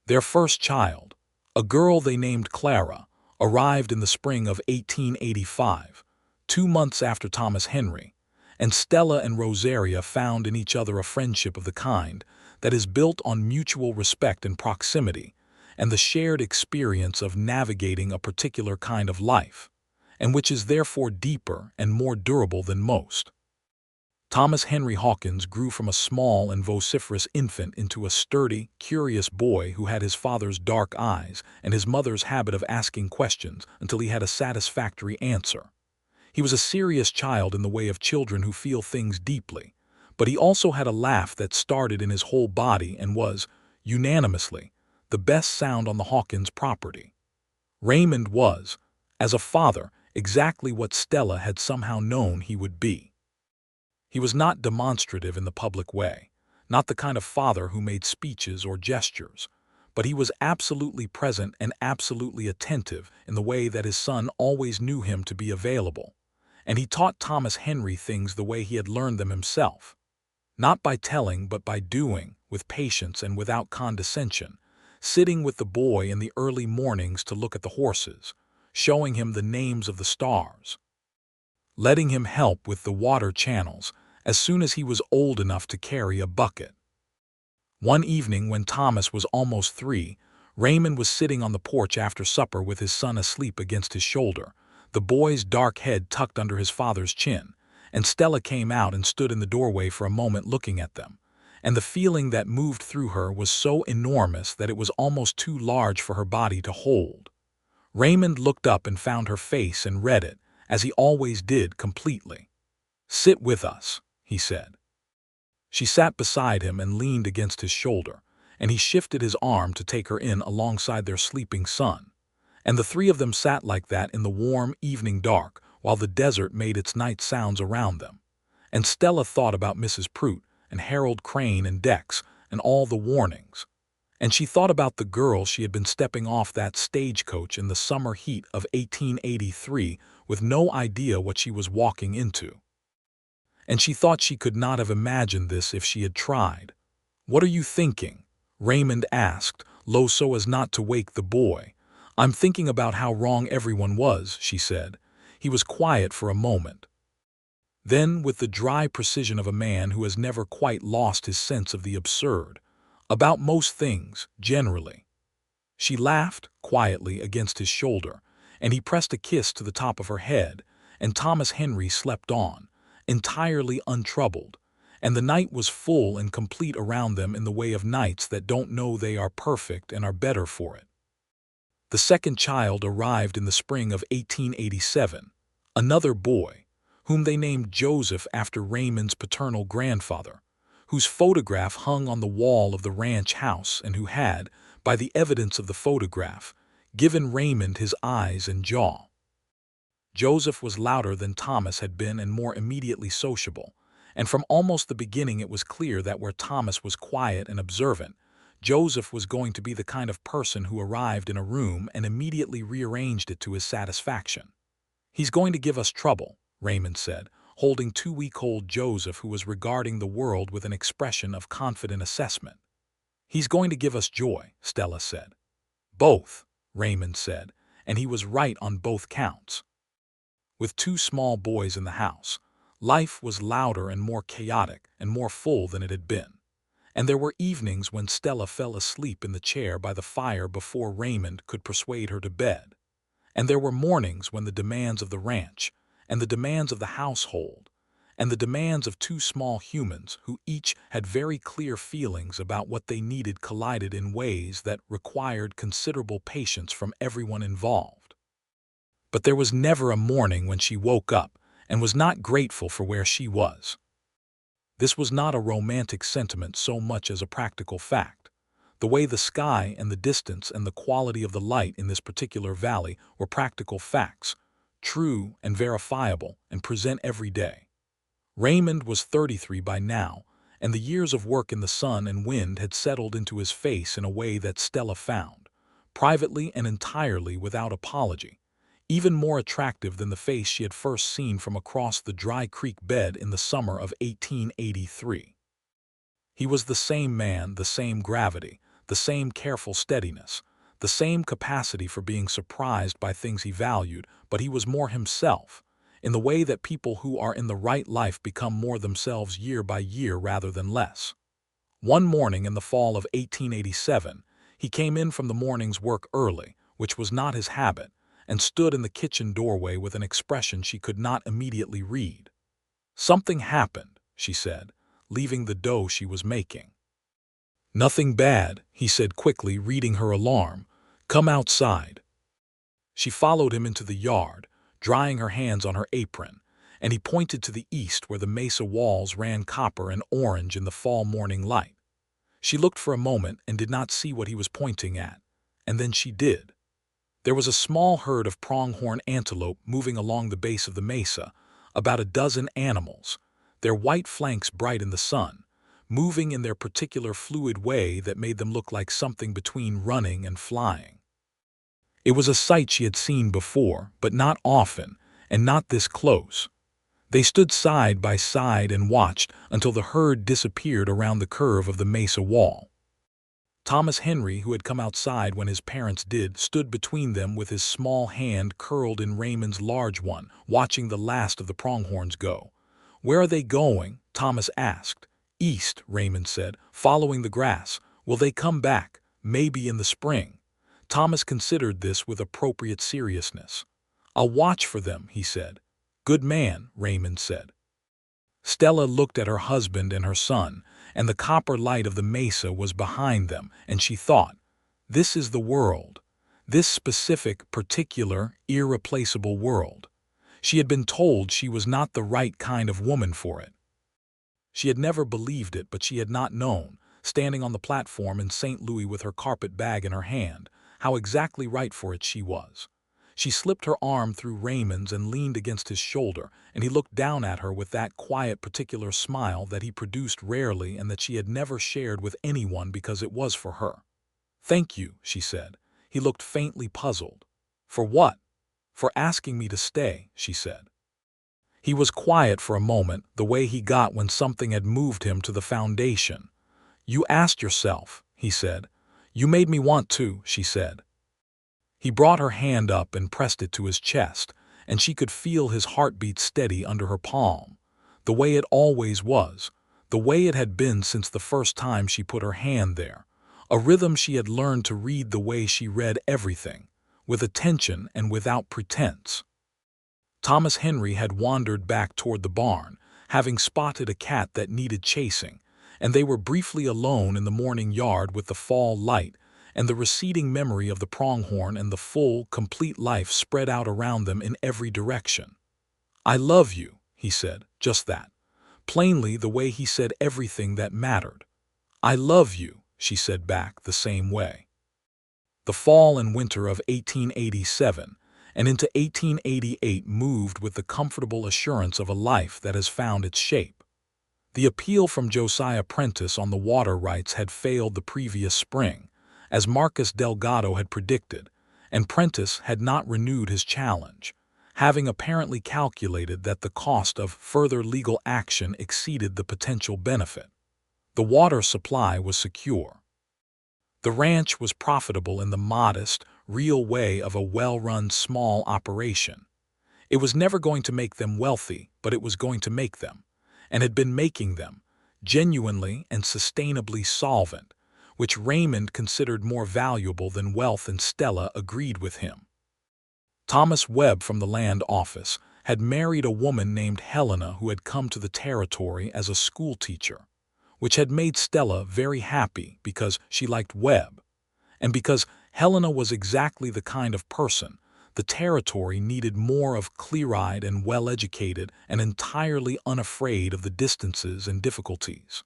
Their first child, a girl they named Clara, arrived in the spring of 1885, 2 months after Thomas Henry, and Stella and Rosaria found in each other a friendship of the kind that is built on mutual respect and proximity, and the shared experience of navigating a particular kind of life, and which is therefore deeper and more durable than most. Thomas Henry Hawkins grew from a small and vociferous infant into a sturdy, curious boy who had his father's dark eyes and his mother's habit of asking questions until he had a satisfactory answer. He was a serious child in the way of children who feel things deeply, but he also had a laugh that started in his whole body and was, unanimously, the best sound on the Hawkins property. Raymond was, as a father, exactly what Stella had somehow known he would be. He was not demonstrative in the public way, not the kind of father who made speeches or gestures, but he was absolutely present and absolutely attentive in the way that his son always knew him to be available, and he taught Thomas Henry things the way he had learned them himself, not by telling but by doing, with patience and without condescension, sitting with the boy in the early mornings to look at the horses, showing him the names of the stars, letting him help with the water channels as soon as he was old enough to carry a bucket. One evening when Thomas was almost 3, Raymond was sitting on the porch after supper with his son asleep against his shoulder, the boy's dark head tucked under his father's chin, and Stella came out and stood in the doorway for a moment looking at them, and the feeling that moved through her was so enormous that it was almost too large for her body to hold. Raymond looked up and found her face and read it, as he always did, completely. "Sit with us," he said. She sat beside him and leaned against his shoulder, and he shifted his arm to take her in alongside their sleeping son, and the three of them sat like that in the warm evening dark while the desert made its night sounds around them. And Stella thought about Mrs. Prout and Harold Crane and Dex and all the warnings, and she thought about the girl she had been stepping off that stagecoach in the summer heat of 1883 with no idea what she was walking into. And she thought she could not have imagined this if she had tried. "What are you thinking?" Raymond asked, low so as not to wake the boy. "I'm thinking about how wrong everyone was," she said. He was quiet for a moment. Then, with the dry precision of a man who has never quite lost his sense of the absurd, "about most things, generally." She laughed, quietly, against his shoulder, and he pressed a kiss to the top of her head, and Thomas Henry slept on, entirely untroubled, and the night was full and complete around them in the way of nights that don't know they are perfect and are better for it. The second child arrived in the spring of 1887, another boy, whom they named Joseph after Raymond's paternal grandfather, whose photograph hung on the wall of the ranch house and who had, by the evidence of the photograph, given Raymond his eyes and jaw. Joseph was louder than Thomas had been and more immediately sociable, and from almost the beginning it was clear that where Thomas was quiet and observant, Joseph was going to be the kind of person who arrived in a room and immediately rearranged it to his satisfaction. "He's going to give us trouble," Raymond said, holding 2-week-old Joseph, who was regarding the world with an expression of confident assessment. "He's going to give us joy," Stella said. "Both," Raymond said, and he was right on both counts. With 2 small boys in the house, life was louder and more chaotic and more full than it had been, and there were evenings when Stella fell asleep in the chair by the fire before Raymond could persuade her to bed, and there were mornings when the demands of the ranch, and the demands of the household, and the demands of 2 small humans who each had very clear feelings about what they needed collided in ways that required considerable patience from everyone involved. But there was never a morning when she woke up and was not grateful for where she was. This was not a romantic sentiment so much as a practical fact. The way the sky and the distance and the quality of the light in this particular valley were practical facts, true and verifiable and present every day. Raymond was 33 by now, and the years of work in the sun and wind had settled into his face in a way that Stella found, privately and entirely without apology, even more attractive than the face she had first seen from across the dry creek bed in the summer of 1883. He was the same man, the same gravity, the same careful steadiness, the same capacity for being surprised by things he valued, but he was more himself, in the way that people who are in the right life become more themselves year by year rather than less. One morning in the fall of 1887, he came in from the morning's work early, which was not his habit, and stood in the kitchen doorway with an expression she could not immediately read. "Something happened," she said, leaving the dough she was making. "Nothing bad," he said quickly, reading her alarm. "Come outside." She followed him into the yard, drying her hands on her apron, and he pointed to the east where the mesa walls ran copper and orange in the fall morning light. She looked for a moment and did not see what he was pointing at, and then she did. There was a small herd of pronghorn antelope moving along the base of the mesa, about a dozen animals, their white flanks bright in the sun, moving in their particular fluid way that made them look like something between running and flying. It was a sight she had seen before, but not often, and not this close. They stood side by side and watched until the herd disappeared around the curve of the mesa wall. Thomas Henry, who had come outside when his parents did, stood between them with his small hand curled in Raymond's large one, watching the last of the pronghorns go. "Where are they going?" Thomas asked. "East," Raymond said, "following the grass. Will they come back? Maybe in the spring." Thomas considered this with appropriate seriousness. "I'll watch for them," he said. "Good man," Raymond said. Stella looked at her husband and her son, and the copper light of the mesa was behind them, and she thought, "This is the world. This specific, particular, irreplaceable world." She had been told she was not the right kind of woman for it. She had never believed it, but she had not known, standing on the platform in St. Louis with her carpet bag in her hand, how exactly right for it she was. She slipped her arm through Raymond's and leaned against his shoulder, and he looked down at her with that quiet, particular smile that he produced rarely and that she had never shared with anyone because it was for her. "Thank you," she said. He looked faintly puzzled. "For what?" "For asking me to stay," she said. He was quiet for a moment, the way he got when something had moved him to the foundation. "You asked yourself," he said. "You made me want to," she said. He brought her hand up and pressed it to his chest, and she could feel his heartbeat steady under her palm, the way it always was, the way it had been since the first time she put her hand there, a rhythm she had learned to read the way she read everything, with attention and without pretense. Thomas Henry had wandered back toward the barn, having spotted a cat that needed chasing, and they were briefly alone in the morning yard with the fall light and the receding memory of the pronghorn and the full, complete life spread out around them in every direction. "I love you," he said, just that. Plainly, the way he said everything that mattered. "I love you," she said back the same way. The fall and winter of 1887 and into 1888 moved with the comfortable assurance of a life that has found its shape. The appeal from Josiah Prentice on the water rights had failed the previous spring, as Marcus Delgado had predicted, and Prentice had not renewed his challenge, having apparently calculated that the cost of further legal action exceeded the potential benefit. The water supply was secure. The ranch was profitable in the modest, real way of a well-run small operation. It was never going to make them wealthy, but it was going to make them, and had been making them, genuinely and sustainably solvent, which Raymond considered more valuable than wealth, and Stella agreed with him. Thomas Webb from the land office had married a woman named Helena who had come to the territory as a schoolteacher, which had made Stella very happy because she liked Webb, and because Helena was exactly the kind of person the territory needed more of, clear-eyed and well-educated and entirely unafraid of the distances and difficulties.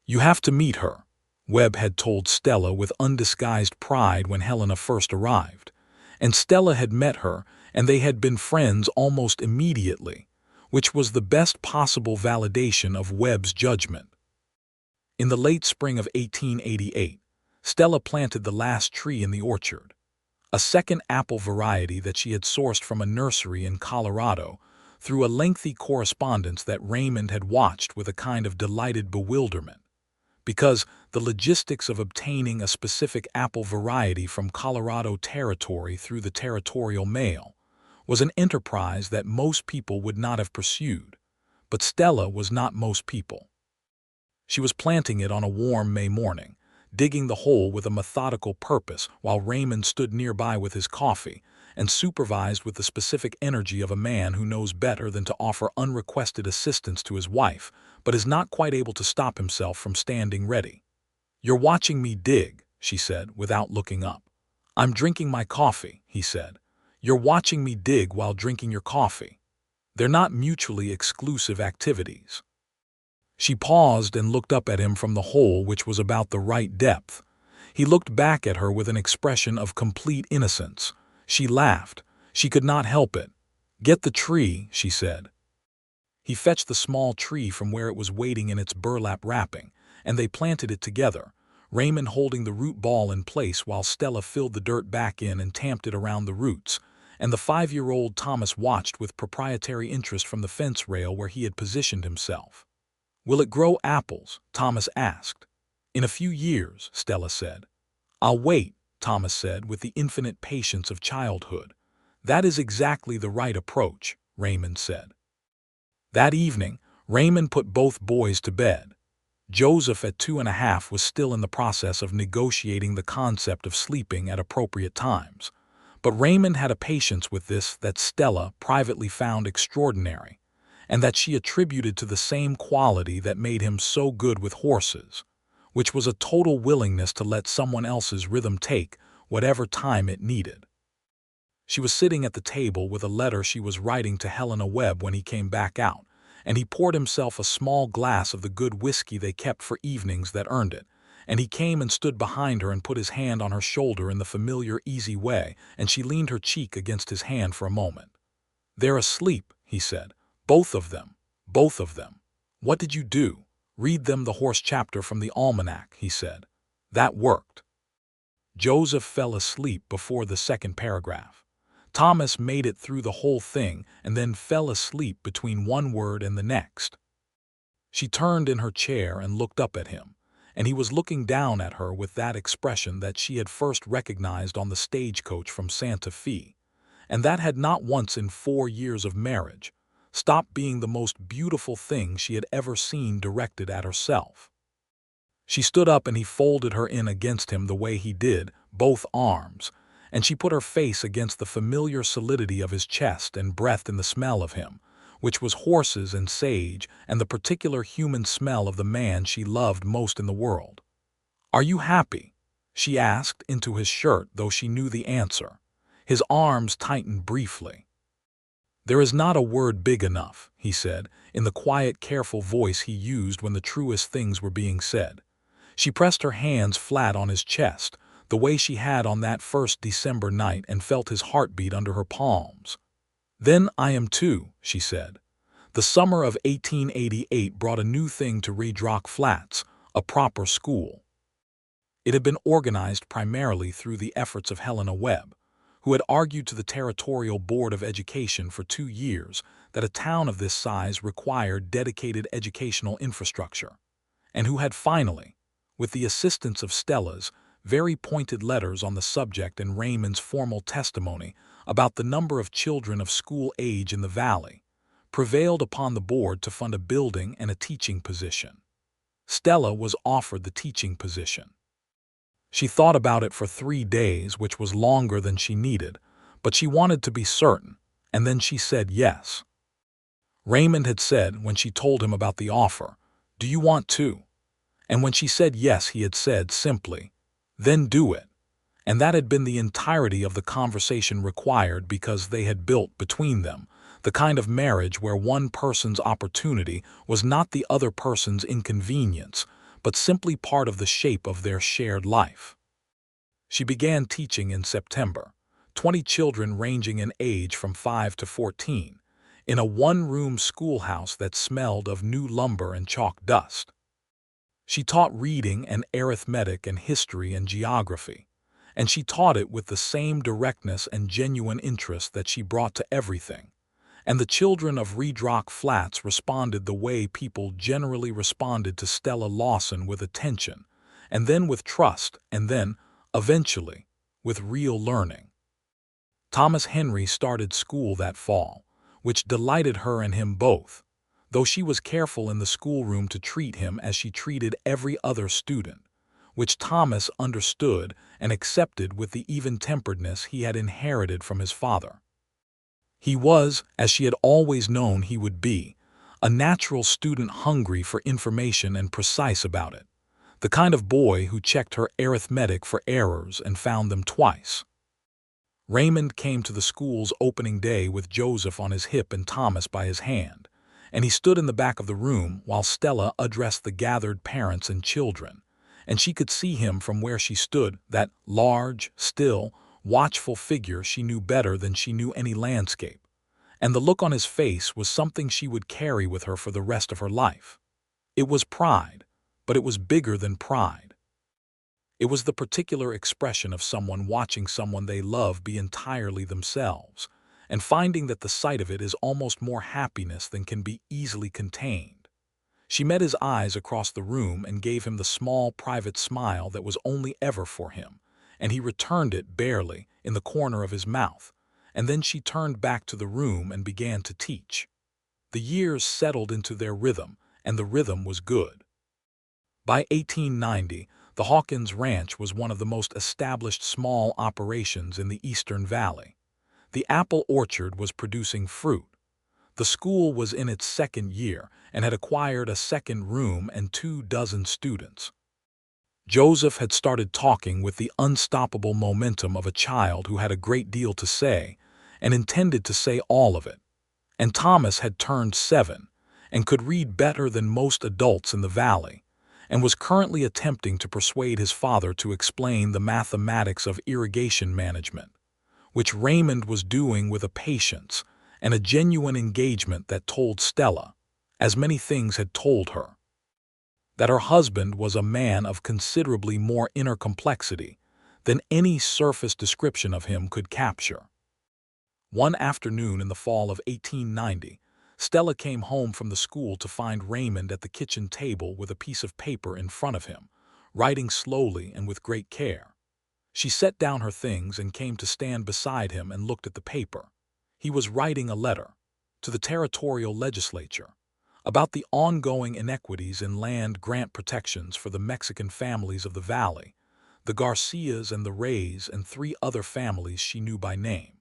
"You have to meet her," Webb had told Stella with undisguised pride when Helena first arrived, and Stella had met her, and they had been friends almost immediately, which was the best possible validation of Webb's judgment. In the late spring of 1888, Stella planted the last tree in the orchard, a second apple variety that she had sourced from a nursery in Colorado, through a lengthy correspondence that Raymond had watched with a kind of delighted bewilderment. because the logistics of obtaining a specific apple variety from Colorado Territory through the territorial mail was an enterprise that most people would not have pursued. But Stella was not most people. She was planting it on a warm May morning, digging the hole with a methodical purpose while Raymond stood nearby with his coffee and supervised with the specific energy of a man who knows better than to offer unrequested assistance to his wife, but is not quite able to stop himself from standing ready. "You're watching me dig," she said, without looking up. "I'm drinking my coffee," he said. "You're watching me dig while drinking your coffee. They're not mutually exclusive activities." She paused and looked up at him from the hole, which was about the right depth. He looked back at her with an expression of complete innocence. She laughed. She could not help it. "Get the tree," she said. He fetched the small tree from where it was waiting in its burlap wrapping, and they planted it together, Raymond holding the root ball in place while Stella filled the dirt back in and tamped it around the roots, and the 5-year-old Thomas watched with proprietary interest from the fence rail where he had positioned himself. "Will it grow apples?" Thomas asked. "In a few years," Stella said. "I'll wait," Thomas said with the infinite patience of childhood. "That is exactly the right approach," Raymond said. That evening, Raymond put both boys to bed. Joseph, at 2.5, was still in the process of negotiating the concept of sleeping at appropriate times. But Raymond had a patience with this that Stella privately found extraordinary, and that she attributed to the same quality that made him so good with horses, which was a total willingness to let someone else's rhythm take whatever time it needed. She was sitting at the table with a letter she was writing to Helena Webb when he came back out, and he poured himself a small glass of the good whiskey they kept for evenings that earned it, and he came and stood behind her and put his hand on her shoulder in the familiar, easy way, and she leaned her cheek against his hand for a moment. "They're asleep," he said. "Both of them. Both of them. What did you do?" "Read them the horse chapter from the almanac," he said. "That worked." Joseph fell asleep before the second paragraph. Thomas made it through the whole thing and then fell asleep between one word and the next. She turned in her chair and looked up at him, and he was looking down at her with that expression that she had first recognized on the stagecoach from Santa Fe, and that had not once in 4 years of marriage stopped being the most beautiful thing she had ever seen directed at herself. She stood up and he folded her in against him the way he did, both arms, and she put her face against the familiar solidity of his chest and breathed in the smell of him, which was horses and sage and the particular human smell of the man she loved most in the world. "Are you happy?" she asked into his shirt, though she knew the answer. His arms tightened briefly. "There is not a word big enough," he said, in the quiet, careful voice he used when the truest things were being said. She pressed her hands flat on his chest, the way she had on that first December night, and felt his heartbeat under her palms. "Then I am too," she said. The summer of 1888 brought a new thing to Red Rock Flats, a proper school. It had been organized primarily through the efforts of Helena Webb, who had argued to the Territorial Board of Education for 2 years that a town of this size required dedicated educational infrastructure, and who had finally, with the assistance of Stella's very pointed letters on the subject and Raymond's formal testimony about the number of children of school age in the valley, prevailed upon the board to fund a building and a teaching position. Stella was offered the teaching position. She thought about it for 3 days, which was longer than she needed, but she wanted to be certain, and then she said yes. Raymond had said, when she told him about the offer, "Do you want to?" And when she said yes, he had said simply, "Then do it." And that had been the entirety of the conversation required, because they had built between them the kind of marriage where one person's opportunity was not the other person's inconvenience, but simply part of the shape of their shared life. She began teaching in September, 20 children ranging in age from 5 to 14, in a one-room schoolhouse that smelled of new lumber and chalk dust. She taught reading and arithmetic and history and geography, and she taught it with the same directness and genuine interest that she brought to everything, And the children of Redrock Flats responded the way people generally responded to Stella Lawson, with attention, and then with trust, and then, eventually, with real learning. Thomas Henry started school that fall, which delighted her and him both, though she was careful in the schoolroom to treat him as she treated every other student, which Thomas understood and accepted with the even-temperedness he had inherited from his father. He was, as she had always known he would be, a natural student hungry for information and precise about it, the kind of boy who checked her arithmetic for errors and found them twice. Raymond came to the school's opening day with Joseph on his hip and Thomas by his hand, and he stood in the back of the room while Stella addressed the gathered parents and children, and she could see him from where she stood, that large, still, watchful figure she knew better than she knew any landscape, and the look on his face was something she would carry with her for the rest of her life. It was pride, but it was bigger than pride. It was the particular expression of someone watching someone they love be entirely themselves, and finding that the sight of it is almost more happiness than can be easily contained. She met his eyes across the room and gave him the small, private smile that was only ever for him, and he returned it barely, in the corner of his mouth, and then she turned back to the room and began to teach. The years settled into their rhythm, and the rhythm was good. By 1890, the Hawkins Ranch was one of the most established small operations in the Eastern Valley. The apple orchard was producing fruit. The school was in its second year and had acquired a second room and 24 students. Joseph had started talking with the unstoppable momentum of a child who had a great deal to say and intended to say all of it. And Thomas had turned 7 and could read better than most adults in the valley, and was currently attempting to persuade his father to explain the mathematics of irrigation management, which Raymond was doing with a patience and a genuine engagement that told Stella, as many things had told her, that her husband was a man of considerably more inner complexity than any surface description of him could capture. One afternoon in the fall of 1890, Stella came home from the school to find Raymond at the kitchen table with a piece of paper in front of him, writing slowly and with great care. She set down her things and came to stand beside him and looked at the paper. He was writing a letter to the territorial legislature about the ongoing inequities in land grant protections for the Mexican families of the valley, the Garcias and the Rays, and 3 other families she knew by name.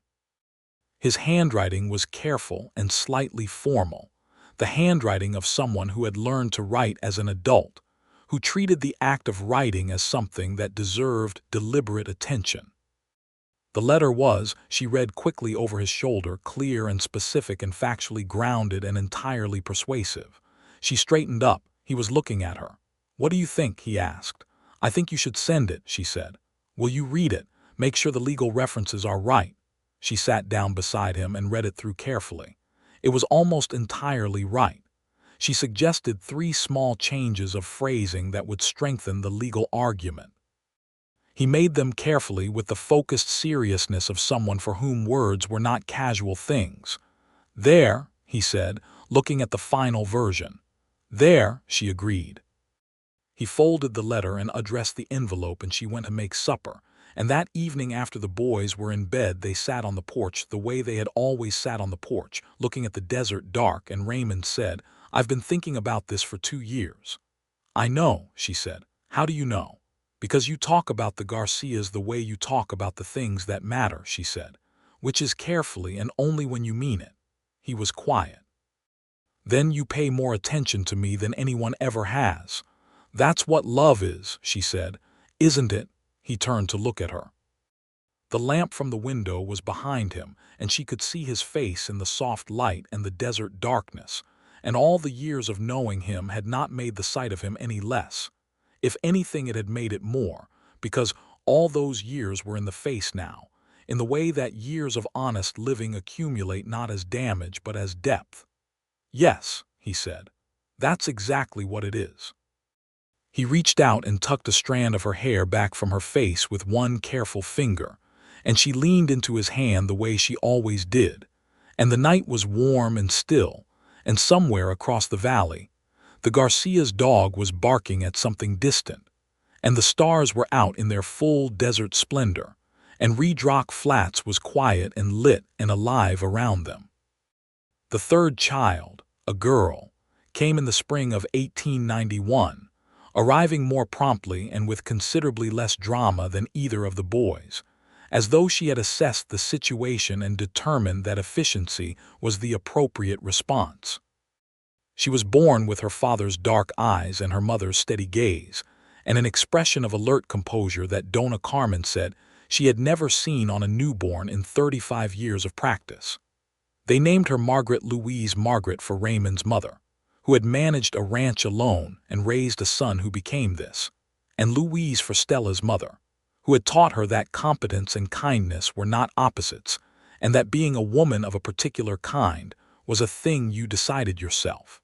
His handwriting was careful and slightly formal, the handwriting of someone who had learned to write as an adult, who treated the act of writing as something that deserved deliberate attention. The letter was, she read quickly over his shoulder, clear and specific and factually grounded and entirely persuasive. She straightened up. He was looking at her. "What do you think?" he asked. "I think you should send it," she said. "Will you read it? Make sure the legal references are right." She sat down beside him and read it through carefully. It was almost entirely right. She suggested 3 small changes of phrasing that would strengthen the legal argument. He made them carefully with the focused seriousness of someone for whom words were not casual things. "There," he said, looking at the final version. "There," she agreed. He folded the letter and addressed the envelope, and she went to make supper. And that evening, after the boys were in bed, they sat on the porch the way they had always sat on the porch, looking at the desert dark, and Raymond said, "I've been thinking about this for 2 years." "I know," she said. "How do you know?" "Because you talk about the Garcias the way you talk about the things that matter," she said, "which is carefully and only when you mean it." He was quiet. "Then you pay more attention to me than anyone ever has. That's what love is," she said. "Isn't it?" He turned to look at her. The lamp from the window was behind him, and she could see his face in the soft light and the desert darkness, and all the years of knowing him had not made the sight of him any less. If anything, it had made it more, because all those years were in the face now, in the way that years of honest living accumulate not as damage but as depth. "Yes," he said, "that's exactly what it is." He reached out and tucked a strand of her hair back from her face with one careful finger, and she leaned into his hand the way she always did, And the night was warm and still, and somewhere across the valley, the Garcia's dog was barking at something distant, and the stars were out in their full desert splendor, and Redrock Flats was quiet and lit and alive around them. The third child, a girl, came in the spring of 1891, arriving more promptly and with considerably less drama than either of the boys, as though she had assessed the situation and determined that efficiency was the appropriate response. She was born with her father's dark eyes and her mother's steady gaze, and an expression of alert composure that Donna Carmen said she had never seen on a newborn in 35 years of practice. They named her Margaret Louise Margaret for Raymond's mother, who had managed a ranch alone and raised a son who became this, and Louise for Stella's mother, who had taught her that competence and kindness were not opposites, and that being a woman of a particular kind was a thing you decided yourself.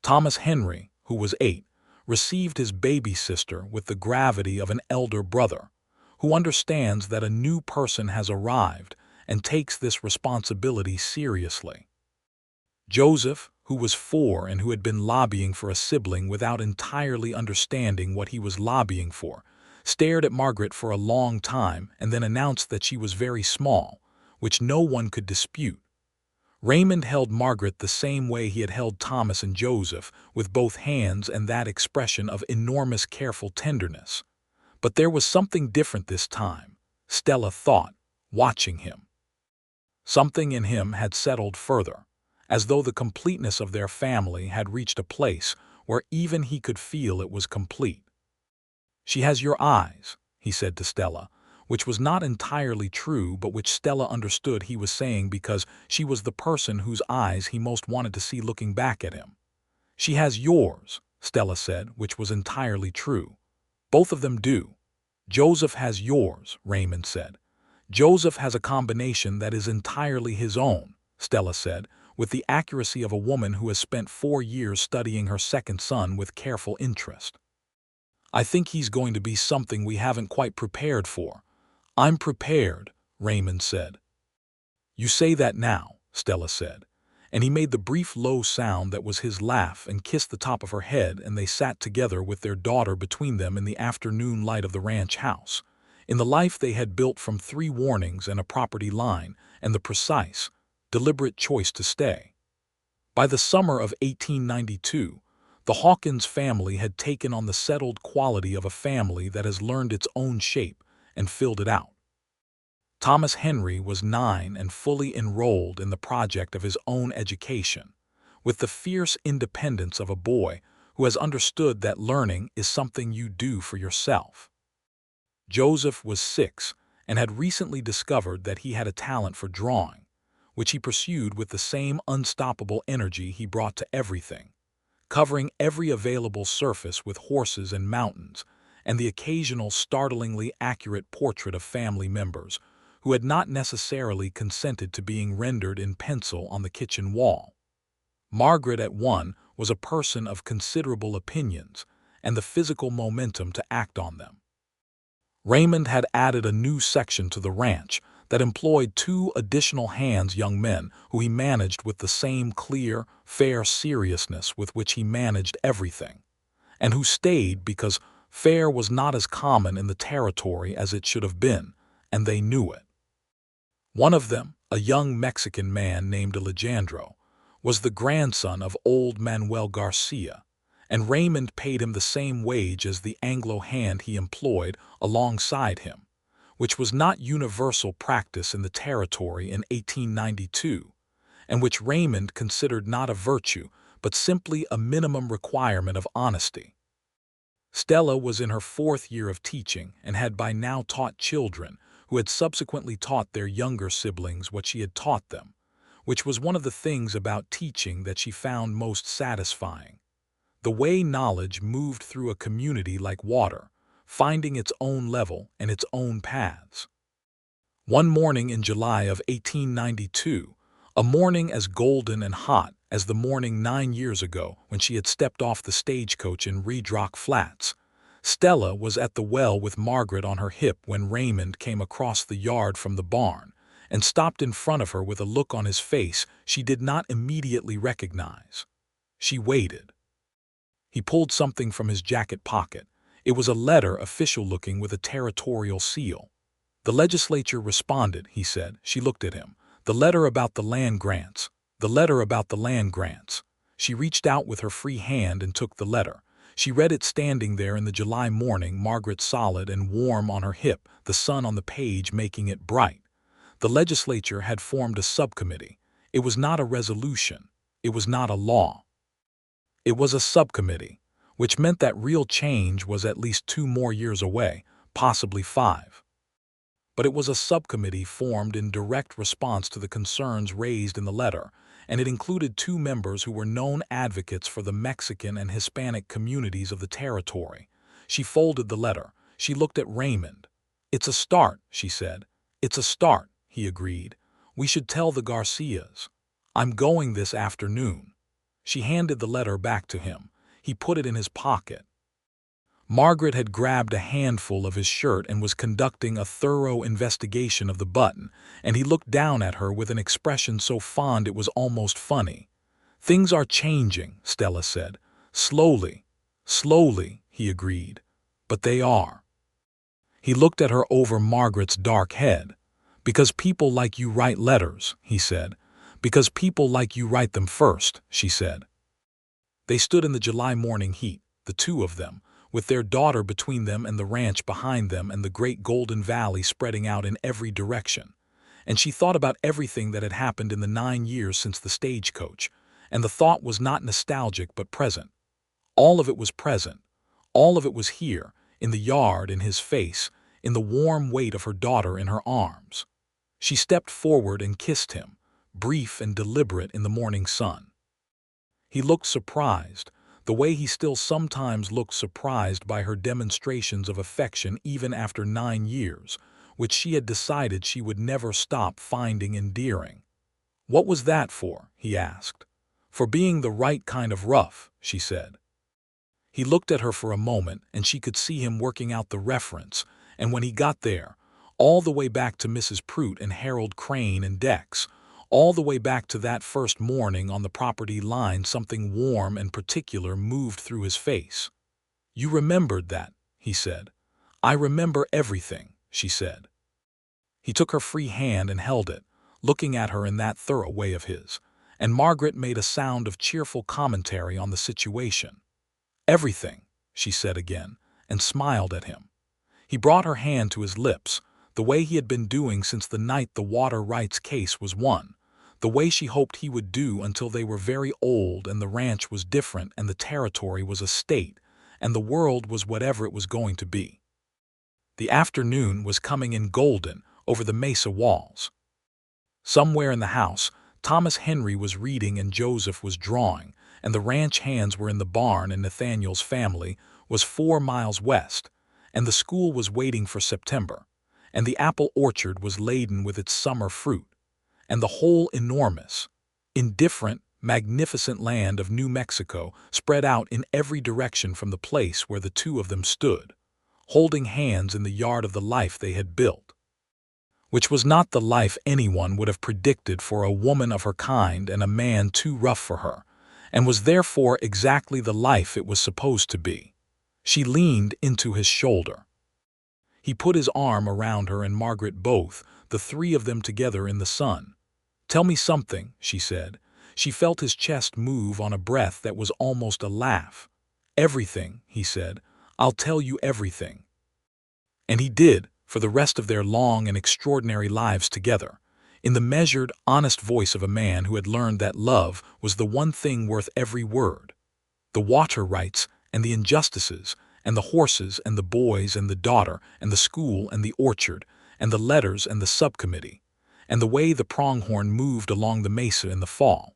Thomas Henry, who was 8, received his baby sister with the gravity of an elder brother, who understands that a new person has arrived and takes this responsibility seriously. Joseph, who was 4 and who had been lobbying for a sibling without entirely understanding what he was lobbying for, stared at Margaret for a long time and then announced that she was very small, which no one could dispute. Raymond held Margaret the same way he had held Thomas and Joseph, with both hands and that expression of enormous careful tenderness. But there was something different this time, Stella thought, watching him. Something in him had settled further, as though the completeness of their family had reached a place where even he could feel it was complete. "She has your eyes," he said to Stella, which was not entirely true but which Stella understood he was saying because she was the person whose eyes he most wanted to see looking back at him. "She has yours," Stella said, which was entirely true. "Both of them do." "Joseph has yours," Raymond said. "Joseph has a combination that is entirely his own," Stella said, with the accuracy of a woman who has spent 4 years studying her second son with careful interest. "I think he's going to be something we haven't quite prepared for." "I'm prepared," Raymond said. "You say that now," Stella said, and he made the brief low sound that was his laugh and kissed the top of her head, and they sat together with their daughter between them in the afternoon light of the ranch house, in the life they had built from 3 warnings and a property line and the precise, deliberate choice to stay. By the summer of 1892, the Hawkins family had taken on the settled quality of a family that has learned its own shape and filled it out. Thomas Henry was 9 and fully enrolled in the project of his own education, with the fierce independence of a boy who has understood that learning is something you do for yourself. Joseph was 6 and had recently discovered that he had a talent for drawing, which he pursued with the same unstoppable energy he brought to everything, covering every available surface with horses and mountains, and the occasional startlingly accurate portrait of family members who had not necessarily consented to being rendered in pencil on the kitchen wall. Margaret at 1 was a person of considerable opinions and the physical momentum to act on them. Raymond had added a new section to the ranch that employed 2 additional hands, young men who he managed with the same clear, fair seriousness with which he managed everything, and who stayed because fair was not as common in the territory as it should have been, and they knew it. One of them, a young Mexican man named Alejandro, was the grandson of old Manuel Garcia, and Raymond paid him the same wage as the Anglo hand he employed alongside him, which was not universal practice in the territory in 1892, and which Raymond considered not a virtue but simply a minimum requirement of honesty. Stella was in her 4th year of teaching and had by now taught children who had subsequently taught their younger siblings what she had taught them, which was one of the things about teaching that she found most satisfying. The way knowledge moved through a community like water, finding its own level and its own paths. One morning in July of 1892, a morning as golden and hot as the morning 9 years ago when she had stepped off the stagecoach in Redrock Flats, Stella was at the well with Margaret on her hip when Raymond came across the yard from the barn and stopped in front of her with a look on his face she did not immediately recognize. She waited. He pulled something from his jacket pocket. It was a letter, official-looking, with a territorial seal. "The legislature responded," he said. She looked at him. "The letter about the land grants. The letter about the land grants." She reached out with her free hand and took the letter. She read it standing there in the July morning, Margaret solid and warm on her hip, the sun on the page making it bright. The legislature had formed a subcommittee. It was not a resolution. It was not a law. It was a subcommittee, which meant that real change was at least 2 more years away, possibly 5. But it was a subcommittee formed in direct response to the concerns raised in the letter, and it included 2 members who were known advocates for the Mexican and Hispanic communities of the territory. She folded the letter. She looked at Raymond. "It's a start," she said. "It's a start," he agreed. "We should tell the Garcias. I'm going this afternoon." She handed the letter back to him. He put it in his pocket. Margaret had grabbed a handful of his shirt and was conducting a thorough investigation of the button, and he looked down at her with an expression so fond it was almost funny. "Things are changing," Stella said. "Slowly, slowly," he agreed. "But they are." He looked at her over Margaret's dark head. "Because people like you write letters," he said. "Because people like you write them first," she said. They stood in the July morning heat, the 2 of them, with their daughter between them and the ranch behind them and the great golden valley spreading out in every direction. And she thought about everything that had happened in the 9 years since the stagecoach, and the thought was not nostalgic but present. All of it was present. All of it was here, in the yard, in his face, in the warm weight of her daughter in her arms. She stepped forward and kissed him, brief and deliberate in the morning sun. He looked surprised, the way he still sometimes looked surprised by her demonstrations of affection even after 9 years, which she had decided she would never stop finding endearing. "What was that for?" he asked. "For being the right kind of rough," she said. He looked at her for a moment, and she could see him working out the reference, and when he got there, all the way back to Mrs. Prout and Harold Crane and Dex, all the way back to that first morning on the property line, something warm and particular moved through his face. "You remembered that," he said. "I remember everything," she said. He took her free hand and held it, looking at her in that thorough way of his, and Margaret made a sound of cheerful commentary on the situation. "Everything," she said again, and smiled at him. He brought her hand to his lips, the way he had been doing since the night the water rights case was won, the way she hoped he would do until they were very old and the ranch was different and the territory was a state and the world was whatever it was going to be. The afternoon was coming in golden over the mesa walls. Somewhere in the house, Thomas Henry was reading and Joseph was drawing, and the ranch hands were in the barn, and Nathaniel's family was 4 miles west, and the school was waiting for September, and the apple orchard was laden with its summer fruit, and the whole enormous, indifferent, magnificent land of New Mexico spread out in every direction from the place where the 2 of them stood, holding hands in the yard of the life they had built, which was not the life anyone would have predicted for a woman of her kind and a man too rough for her, and was therefore exactly the life it was supposed to be. She leaned into his shoulder. He put his arm around her and Margaret both, the 3 of them together in the sun. "Tell me something," she said. She felt his chest move on a breath that was almost a laugh. "Everything," he said. "I'll tell you everything." And he did, for the rest of their long and extraordinary lives together, in the measured, honest voice of a man who had learned that love was the one thing worth every word. The water rights and the injustices, and the horses and the boys and the daughter and the school and the orchard and the letters and the subcommittee, and the way the pronghorn moved along the mesa in the fall,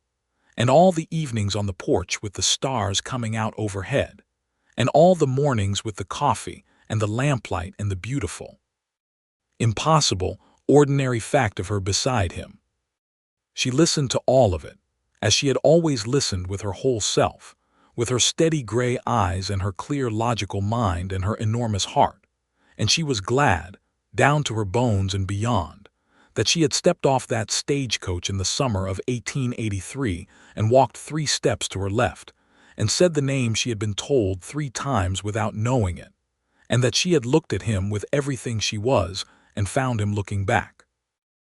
and all the evenings on the porch with the stars coming out overhead, and all the mornings with the coffee and the lamplight and the beautiful, impossible, ordinary fact of her beside him. She listened to all of it, as she had always listened, with her whole self, with her steady gray eyes and her clear logical mind and her enormous heart, and she was glad, down to her bones and beyond, that she had stepped off that stagecoach in the summer of 1883 and walked 3 steps to her left, and said the name she had been told 3 times without knowing it, and that she had looked at him with everything she was and found him looking back.